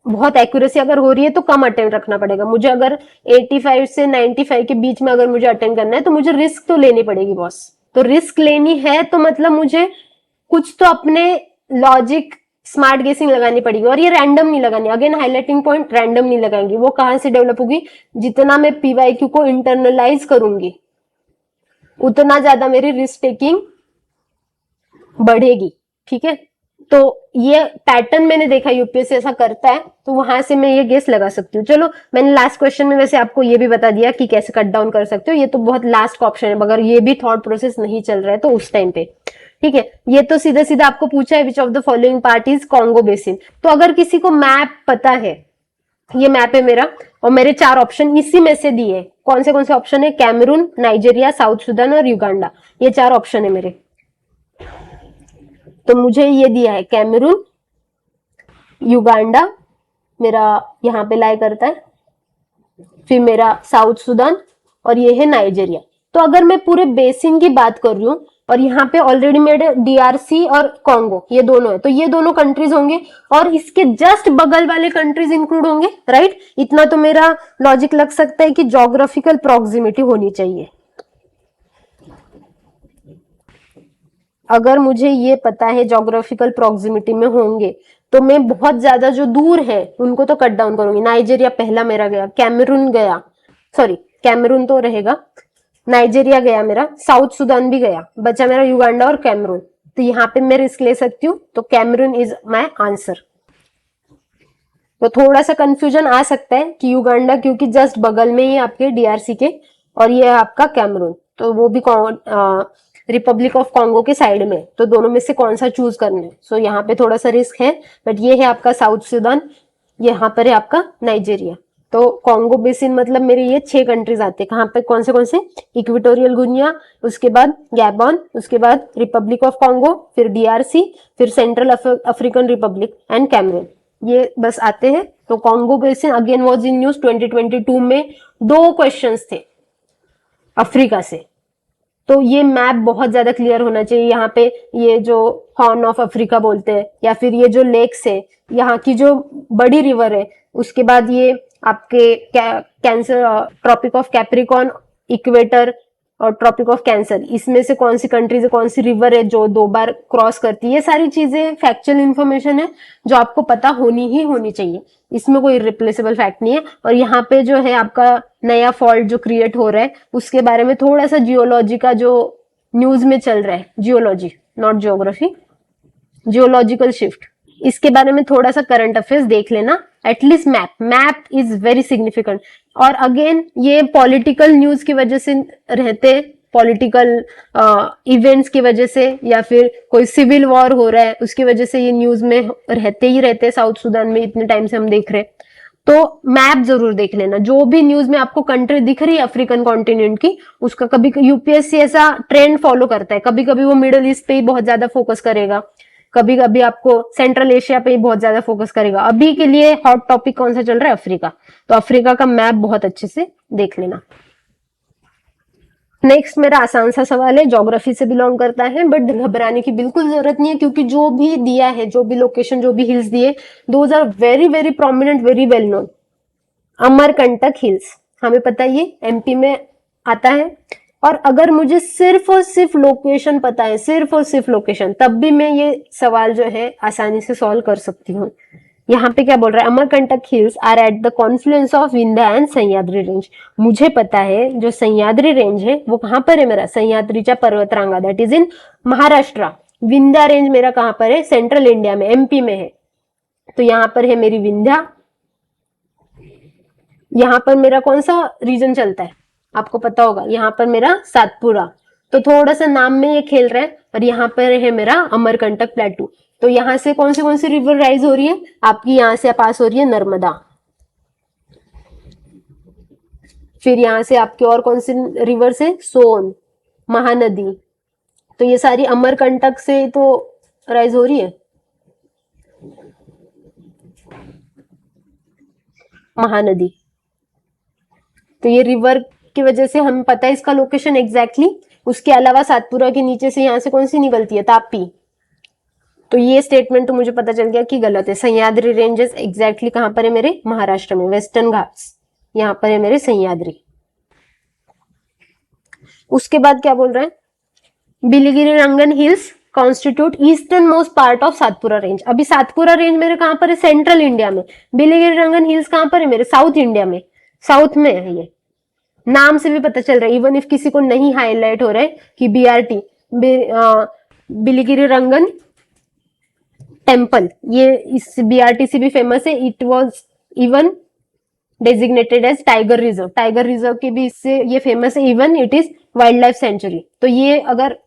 बहुत एक्यूरेसी अगर हो रही है तो कम अटेम्प्ट रखना पड़ेगा। मुझे अगर 85 से 95 के बीच में अगर मुझे अटेम्प्ट करना है तो मुझे रिस्क तो लेनी पड़ेगी बॉस। तो रिस्क लेनी है तो मतलब मुझे कुछ तो अपने लॉजिक, स्मार्ट गेसिंग लगानी पड़ेगी, और ये रैंडम नहीं लगानी। अगेन हाईलाइटिंग पॉइंट, रैंडम नहीं लगाएंगी। वो कहां से डेवलप होगी, जितना मैं पीवाईक्यू को इंटरनलाइज करूंगी उतना ज्यादा मेरी रिस्क टेकिंग बढ़ेगी, ठीक है। तो ये पैटर्न मैंने देखा यूपीएससी ऐसा करता है, तो वहां से मैं ये गेस लगा सकती हूँ। चलो, मैंने लास्ट क्वेश्चन में वैसे आपको ये भी बता दिया कि कैसे कट डाउन कर सकते हो, ये तो बहुत लास्ट का ऑप्शन है, मगर ये भी थॉट प्रोसेस नहीं चल रहा है तो उस टाइम पे, ठीक है। ये तो सीधा सीधा आपको पूछा है विच of the following part is Congo basin. तो अगर किसी को मैप पता है ये मैप है मेरा, और मेरे 4 ऑप्शन इसी में से दिए। कौन से ऑप्शन है? कैमरून, नाइजीरिया, साउथ सुदान और युगांडा, ये 4 ऑप्शन है मेरे। तो मुझे ये दिया है कैमरून, युगांडा मेरा यहाँ पे लाई करता है, फिर मेरा साउथ सुदान, और ये है नाइजीरिया। तो अगर मैं पूरे बेसिन की बात कर रही हूँ, और यहाँ पे ऑलरेडी मेरे डीआरसी और कॉन्गो ये दोनों है, तो ये दोनों कंट्रीज होंगे, और इसके जस्ट बगल वाले कंट्रीज इंक्लूड होंगे, राइट। इतना तो मेरा लॉजिक लग सकता है कि जोग्राफिकल प्रॉक्सिमिटी होनी चाहिए। अगर मुझे ये पता है जोग्राफिकल प्रॉक्सिमिटी में होंगे, तो मैं बहुत ज्यादा जो दूर है उनको तो कट डाउन करूंगी। नाइजीरिया पहला मेरा गया, कैमरून गया, सॉरी कैमरून तो रहेगा, नाइजीरिया गया मेरा, साउथ सुदान भी गया, बचा मेरा युगांडा और कैमरून। तो यहाँ पे मैं रिस्क ले सकती हूँ, तो कैमरून इज माय आंसर। तो थोड़ा सा कंफ्यूजन आ सकता है कि युगांडा क्योंकि जस्ट बगल में ही आपके डीआरसी के, और ये है आपका कैमरून, तो वो भी रिपब्लिक ऑफ कॉन्गो के साइड में, तो दोनों में से कौन सा चूज करना है। सो यहाँ पे थोड़ा सा रिस्क है, बट ये है आपका साउथ सुदान, यहाँ पर है आपका नाइजीरिया। तो कॉन्गो बेसिन मतलब मेरे ये 6 कंट्रीज आते हैं। कहाँ पे कौन से? इक्वेटोरियल गुनिया, उसके बाद गैबॉन, उसके बाद रिपब्लिक ऑफ कॉन्गो, फिर डीआरसी, फिर Central African Republic and Cameroon, ये बस आते हैं। तो Congo basin again was in news 2022 में 2 क्वेश्चंस थे अफ्रीका से। तो ये मैप बहुत ज्यादा क्लियर होना चाहिए। यहाँ पे ये जो हॉर्न ऑफ अफ्रीका बोलते हैं, या फिर ये जो लेक्स है, यहाँ की जो बड़ी रिवर है, उसके बाद ये आपके Cancer, Tropic of Capricorn, equator और ट्रॉपिक ऑफ कैंसर, इसमें से कौन सी कंट्री से कौन सी रिवर है जो 2 बार क्रॉस करती है, ये सारी चीजें फैक्चुअल इंफॉर्मेशन है जो आपको पता होनी ही होनी चाहिए। इसमें कोई रिप्लेसेबल फैक्ट नहीं है। और यहाँ पे जो है आपका नया फॉल्ट जो क्रिएट हो रहा है, उसके बारे में थोड़ा सा जियोलॉजी का जो न्यूज में चल रहा है, geology not geography, geological shift, इसके बारे में थोड़ा सा करंट अफेयर्स देख लेना। At least map is very significant. और अगेन ये पॉलिटिकल न्यूज की वजह से रहते, पॉलिटिकल इवेंट्स की वजह से, या फिर कोई सिविल वॉर हो रहा है उसकी वजह से ये न्यूज में रहते ही रहते। साउथ सुदान में इतने टाइम से हम देख रहे, तो मैप जरूर देख लेना। जो भी न्यूज में आपको कंट्री दिख रही है अफ्रीकन कॉन्टिनेंट की, उसका कभी यूपीएससी ऐसा ट्रेंड फॉलो करता है, कभी कभी वो मिडिल ईस्ट पे ही बहुत ज्यादा फोकस करेगा, कभी कभी आपको सेंट्रल एशिया पे ही बहुत ज्यादा फोकस करेगा। अभी के लिए हॉट टॉपिक कौन सा चल रहा है? अफ्रीका। तो अफ्रीका का मैप बहुत अच्छे से देख लेना। नेक्स्ट मेरा आसान सा सवाल है, ज्योग्राफी से बिलोंग करता है, बट घबराने की बिल्कुल जरूरत नहीं है, क्योंकि जो भी दिया है, जो भी लोकेशन, जो भी हिल्स दिए, those are very very prominent, very well known. Amarkantak hills हमें पता है ये एमपी में आता है। और अगर मुझे सिर्फ और सिर्फ लोकेशन पता है, सिर्फ और सिर्फ लोकेशन, तब भी मैं ये सवाल जो है आसानी से सॉल्व कर सकती हूँ। यहाँ पे क्या बोल रहा है? Amarkantak hills are at the confluence of Vindhya and Sahyadri range. मुझे पता है जो सह्याद्री रेंज है वो कहाँ पर है मेरा? सह्याद्रीच्या पर्वतरांगा, that is in Maharashtra. Vindhya range मेरा कहाँ पर है? सेंट्रल इंडिया में, एमपी में है। तो यहाँ पर है मेरी विंध्या। यहाँ पर मेरा कौन सा रीजन चलता है आपको पता होगा? यहाँ पर मेरा सातपुरा। तो थोड़ा सा नाम में ये खेल रहा है। और यहाँ पर है मेरा अमरकंटक प्लेटू। तो यहाँ से कौन सी रिवर राइज हो रही है आपकी? यहाँ से पास हो रही है नर्मदा। फिर यहाँ से आपके और कौन सी रिवर से? सोन, महानदी। तो ये सारी अमरकंटक से तो राइज हो रही है, महानदी। तो ये रिवर की वजह से हमें पता है इसका लोकेशन एग्जैक्टली। उसके अलावा सातपुरा के नीचे से यहाँ से कौन सी निकलती है? तापी। तो ये स्टेटमेंट तो मुझे पता चल गया कि गलत है। सह्याद्री रेंजेस एग्जैक्टली कहां पर है मेरे? महाराष्ट्र में, वेस्टर्न घाट्स, यहाँ पर है मेरे सह्याद्री। उसके बाद क्या बोल रहे हैं? Biligiri Rangan hills constitute eastern most part of Satpura range. अभी सातपुरा रेंज मेरे कहां पर है? सेंट्रल इंडिया में। बिलिगिरी रंगन हिल्स कहां पर है मेरे? साउथ इंडिया में, साउथ में है। ये नाम से भी पता चल रहा है, इवन इफ किसी को नहीं हाईलाइट हो रहा है कि बीआरटी, बिलिगिरी रंगन टेम्पल, ये इस बीआरटी से भी फेमस है। It was even designated as tiger reserve. Tiger reserve के भी इससे ये फेमस है, even it is wild life sanctuary. तो ये अगर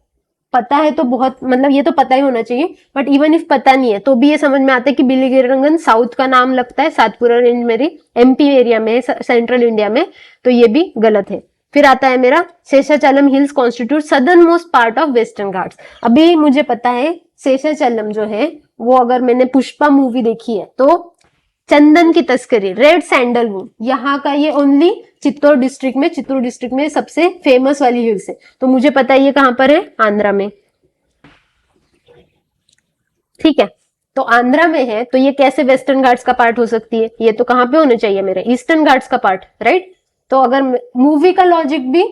पता है तो बहुत, मतलब ये तो पता ही होना चाहिए, बट इवन इफ पता नहीं है तो भी ये समझ में आता है कि बिलिगिरीरंगन साउथ का नाम लगता है, सातपुरा रेंज मेरी एमपी एरिया में है, सेंट्रल इंडिया में, तो ये भी गलत है। फिर आता है मेरा Seshachalam hills constitute southern most part of western Ghats. अभी मुझे पता है शेषाचलम जो है वो, अगर मैंने पुष्पा मूवी देखी है तो चंदन की तस्करी, रेड सैंडलवुड, यहाँ का ये ओनली चित्तौड़ डिस्ट्रिक्ट में सबसे फेमस वाली हिल्स है। तो मुझे पता है ये कहां पर है, आंध्रा में। ठीक है, तो आंध्रा में है तो ये कैसे वेस्टर्न घाट्स का पार्ट हो सकती है, ये तो कहां पे होने चाहिए मेरे, ईस्टर्न घाट्स का पार्ट, राइट। तो अगर मूवी का लॉजिक भी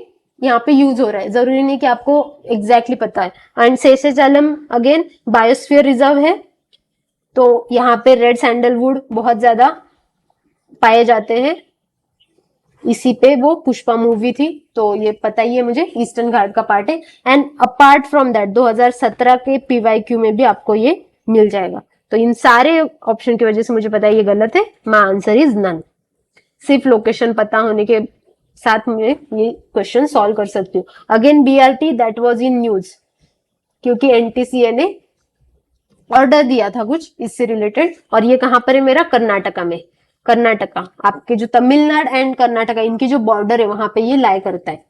यहाँ पे यूज हो रहा है, जरूरी नहीं कि आपको एग्जैक्टली पता है। And Seshachalam again biosphere reserve है, तो यहाँ पे रेड सैंडलवुड बहुत ज्यादा पाए जाते हैं, इसी पे वो पुष्पा मूवी थी, तो ये पता ही है मुझे, ईस्टर्न घाट का पार्ट है। एंड अपार्ट फ्रॉम दैट 2017 के पीवाईक्यू में भी आपको ये मिल जाएगा। तो इन सारे ऑप्शन की वजह से मुझे पता है ये गलत है, माय आंसर इज नन। सिर्फ लोकेशन पता होने के साथ में ये क्वेश्चन सॉल्व कर सकती हूँ। Again BRT that was in news, क्योंकि एनटीसीए ने ऑर्डर दिया था कुछ इससे रिलेटेड, और ये कहां पर है मेरा, कर्नाटका में। कर्नाटका आपके जो तमिलनाडु एंड कर्नाटका इनकी जो बॉर्डर है वहां पे ये लाई करता है।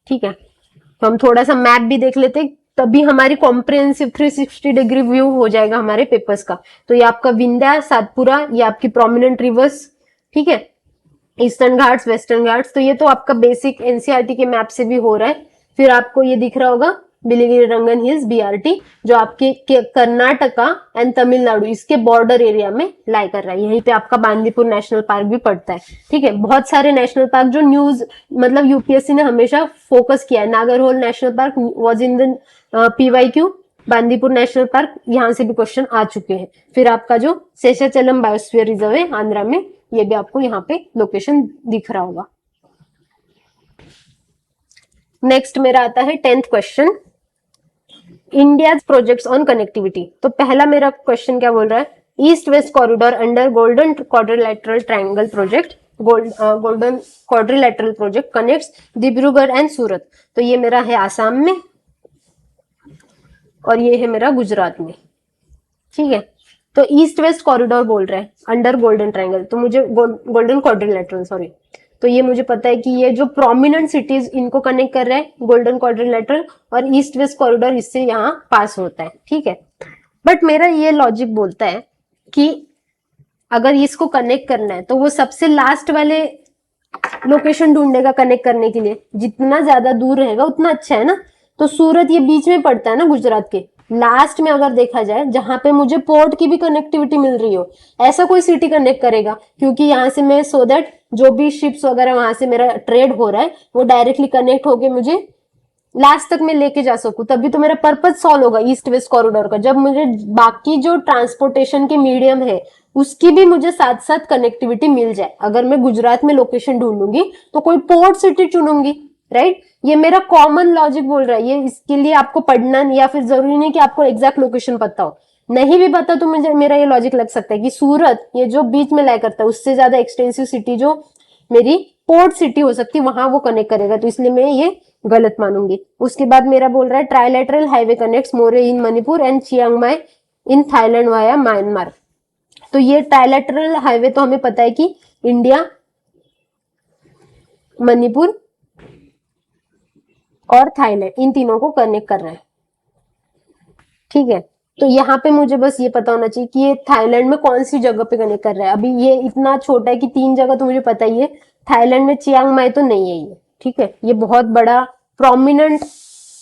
ठीक है, तो हम थोड़ा सा मैप भी देख लेते, तभी हमारी कॉम्प्रिहेंसिव 360 डिग्री व्यू हो जाएगा हमारे पेपर्स का। तो ये आपका विंध्या, सातपुरा, ये आपकी प्रोमिनेंट रिवर्स, ठीक है, ईस्टर्न घाट्स, वेस्टर्न घाट्स, तो ये तो आपका बेसिक एनसीईआरटी के मैप से भी हो रहा है। फिर आपको ये दिख रहा होगा बिलिगिरी हिल्स बीआरटी, जो आपके कर्नाटका एंड तमिलनाडु इसके बॉर्डर एरिया में लाई कर रहा है। यहीं पे आपका बांदीपुर नेशनल पार्क भी पड़ता है। ठीक है, बहुत सारे नेशनल पार्क जो न्यूज मतलब यूपीएससी ने हमेशा फोकस किया है, Nagarhole national park was in the PYQ, Bandipur national park यहाँ से भी क्वेश्चन आ चुके हैं। फिर आपका जो शेषाचलम बायोस्फीयर रिजर्व है आंध्रा में, ये भी आपको यहाँ पे लोकेशन दिख रहा होगा। नेक्स्ट मेरा आता है 10th question, India projects on connectivity. तो पहला मेरा क्वेश्चन क्या बोल रहा है, east west corridor under golden quadrilateral triangle project, golden quadrilateral project connects Dibrugarh and Surat. तो ये मेरा है आसाम में और ये है मेरा गुजरात में। ठीक है, तो ईस्ट वेस्ट कॉरिडोर बोल रहा है अंडर गोल्डन ट्रायंगल, तो मुझे गोल्डन क्वाड्रिलेटरल सॉरी, तो ये मुझे पता है कि ये जो प्रोमिनेंट सिटीज इनको कनेक्ट कर रहा है गोल्डन क्वाड्रिलेटरल, और ईस्ट वेस्ट कॉरिडोर इससे यहाँ पास होता है। ठीक है, बट मेरा ये लॉजिक बोलता है कि अगर इसको कनेक्ट करना है तो वो सबसे लास्ट वाले लोकेशन ढूंढेगा कनेक्ट करने के लिए, जितना ज्यादा दूर रहेगा उतना अच्छा है ना। तो सूरत ये बीच में पड़ता है ना गुजरात के, लास्ट में अगर देखा जाए जहां पे मुझे पोर्ट की भी कनेक्टिविटी मिल रही हो, ऐसा कोई सिटी कनेक्ट करेगा, क्योंकि यहाँ से मैं सो दैट जो भी शिप्स वगैरह वहां से मेरा ट्रेड हो रहा है वो डायरेक्टली कनेक्ट होके मुझे लास्ट तक मैं लेके जा सकूं, तभी तो मेरा पर्पज सॉल्व होगा ईस्ट वेस्ट कॉरिडोर का। जब मुझे बाकी जो ट्रांसपोर्टेशन के मीडियम है उसकी भी मुझे साथ साथ कनेक्टिविटी मिल जाए, अगर मैं गुजरात में लोकेशन ढूंढूंगी तो कोई पोर्ट सिटी चुनूंगी, राइट। ये मेरा कॉमन लॉजिक बोल रहा है, ये इसके लिए आपको पढ़ना या फिर जरूरी नहीं कि आपको एग्जैक्ट लोकेशन पता हो, नहीं भी पता तो मुझे मेरा ये लॉजिक लग सकता है कि सूरत ये जो बीच में लाई करता है उससे ज्यादा एक्सटेंसिव सिटी जो मेरी पोर्ट सिटी हो सकती है वहां वो कनेक्ट करेगा, तो इसलिए मैं ये गलत मानूंगी। उसके बाद मेरा बोल रहा है trilateral highway connects more in Manipur and Chiang Mai in Thailand via Myanmar. तो ये ट्राइलेटरल हाईवे तो हमें पता है कि इंडिया, मणिपुर और थाईलैंड इन तीनों को कनेक्ट कर रहा है। ठीक है, तो यहाँ पे मुझे बस ये पता होना चाहिए कि ये थाईलैंड में कौन सी जगह पे कनेक्ट कर रहा है। अभी ये इतना छोटा है कि 3 जगह तो मुझे पता ही है, थाईलैंड में चियांग माई तो नहीं है ये। ठीक है, ये बहुत बड़ा प्रोमिनेंट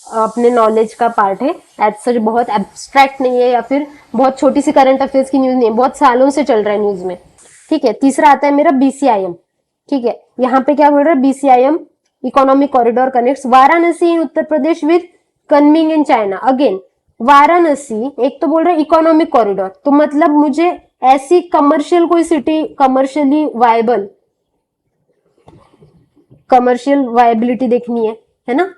अपने नॉलेज का पार्ट है, एज सच बहुत एब्स्ट्रैक्ट नहीं है या फिर बहुत छोटी सी करंट अफेयर्स की न्यूज नहीं है, बहुत सालों से चल रहा है न्यूज में। ठीक है, तीसरा आता है मेरा बीसीआईएम। ठीक है, यहाँ पे क्या बोल रहा है, BCIM economic corridor connects Varanasi in Uttar Pradesh with Kunming in China. Again Varanasi एक तो बोल रहा है इकोनॉमिक कॉरिडोर, तो मतलब मुझे ऐसी कमर्शियल कोई city, commercially viable, commercial viability देखनी है ना।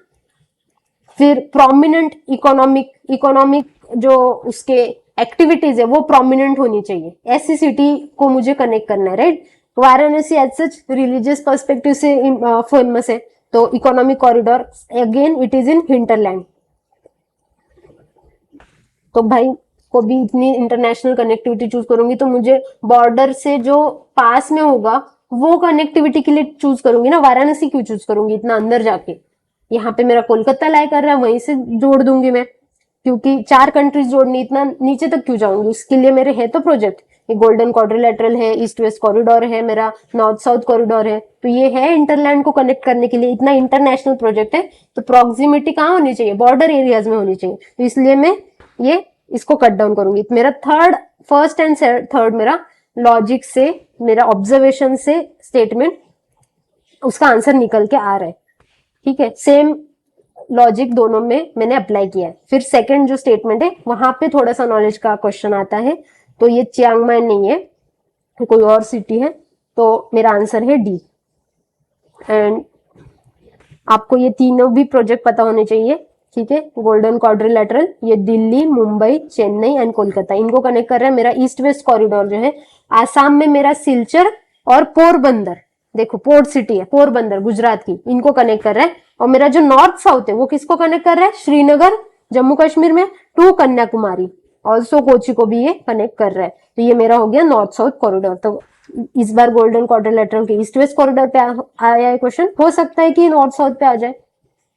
फिर प्रोमिनेंट इकोनॉमिक जो उसके एक्टिविटीज है वो प्रोमिनेंट होनी चाहिए, ऐसी सिटी को मुझे कनेक्ट करना है, right. Varanasi as such religious perspective से फेमस है, तो economic corridor again it is in hinterland. तो भाई को भी इतनी इंटरनेशनल कनेक्टिविटी चूज करूंगी तो मुझे बॉर्डर से जो पास में होगा वो कनेक्टिविटी के लिए चूज करूंगी ना, वाराणसी क्यों चूज करूंगी इतना अंदर जाके। यहाँ पे मेरा कोलकाता लाई कर रहा है, वहीं से जोड़ दूंगी मैं, क्योंकि 4 कंट्रीज जोड़नी, इतना नीचे तक क्यों जाऊंगी। उसके लिए मेरे है तो प्रोजेक्ट, ये गोल्डन क्वाड्रिलेटरल है, ईस्ट वेस्ट कॉरिडोर है, मेरा नॉर्थ साउथ कॉरिडोर है, तो ये है इंटरलैंड को कनेक्ट करने के लिए, इतना इंटरनेशनल प्रोजेक्ट है। तो प्रॉक्सिमिटी कहाँ होनी चाहिए, बॉर्डर एरियाज में होनी चाहिए। तो इसलिए मैं ये इसको कट डाउन करूंगी। मेरा फर्स्ट एंड थर्ड मेरा लॉजिक से, मेरा ऑब्जर्वेशन से स्टेटमेंट, उसका आंसर निकल के आ रहा है। ठीक है, सेम लॉजिक दोनों में मैंने अप्लाई किया है। फिर सेकंड जो स्टेटमेंट है वहां पे थोड़ा सा नॉलेज का क्वेश्चन आता है, तो ये चियांग माई नहीं है, कोई और सिटी है, तो मेरा आंसर है डी। एंड आपको ये तीनों भी प्रोजेक्ट पता होने चाहिए। ठीक है, गोल्डन क्वाड्रिलेटरल, ये दिल्ली, मुंबई, चेन्नई एंड कोलकाता, इनको कनेक्ट कर रहा है। मेरा ईस्ट वेस्ट कॉरिडोर जो है आसाम में मेरा सिलचर और पोरबंदर, देखो पोर्ट सिटी है पोरबंदर गुजरात की, इनको कनेक्ट कर रहा है। और मेरा जो नॉर्थ साउथ है वो किसको कनेक्ट कर रहा है, श्रीनगर जम्मू कश्मीर में टू कन्याकुमारी, ऑल्सो कोची को भी ये कनेक्ट कर रहा है। तो ये मेरा हो गया नॉर्थ साउथ कॉरिडोर। तो इस बार गोल्डन क्वाड्रिलेटरल के ईस्ट वेस्ट कॉरिडोर पे आया है क्वेश्चन, हो सकता है कि नॉर्थ साउथ पे आ जाए,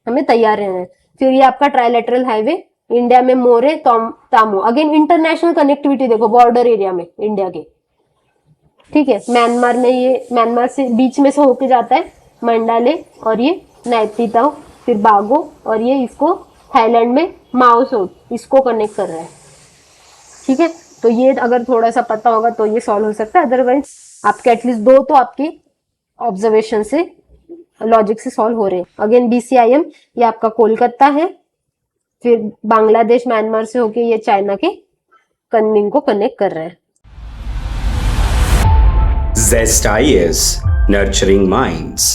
हमें तैयार रहना है। फिर ये आपका ट्राइलेटरल हाईवे, इंडिया में मोरे तामू, अगेन इंटरनेशनल कनेक्टिविटी देखो बॉर्डर एरिया में इंडिया के। ठीक है, म्यांमार में, ये म्यांमार से बीच में से होके जाता है मंडाले और ये नैतीताओ, फिर बागो, और ये इसको थाईलैंड में माओसोट, इसको कनेक्ट कर रहा है। ठीक है, तो ये अगर थोड़ा सा पता होगा तो ये सॉल्व हो सकता है, अदरवाइज आपके एटलीस्ट 2 तो आपके ऑब्जर्वेशन से, लॉजिक से सॉल्व हो रहे हैं। अगेन BCIM ये आपका कोलकाता है, फिर बांग्लादेश म्यांमार से होके ये चाइना के कनमिंग को कनेक्ट कर रहा है। Zest IAS, nurturing minds.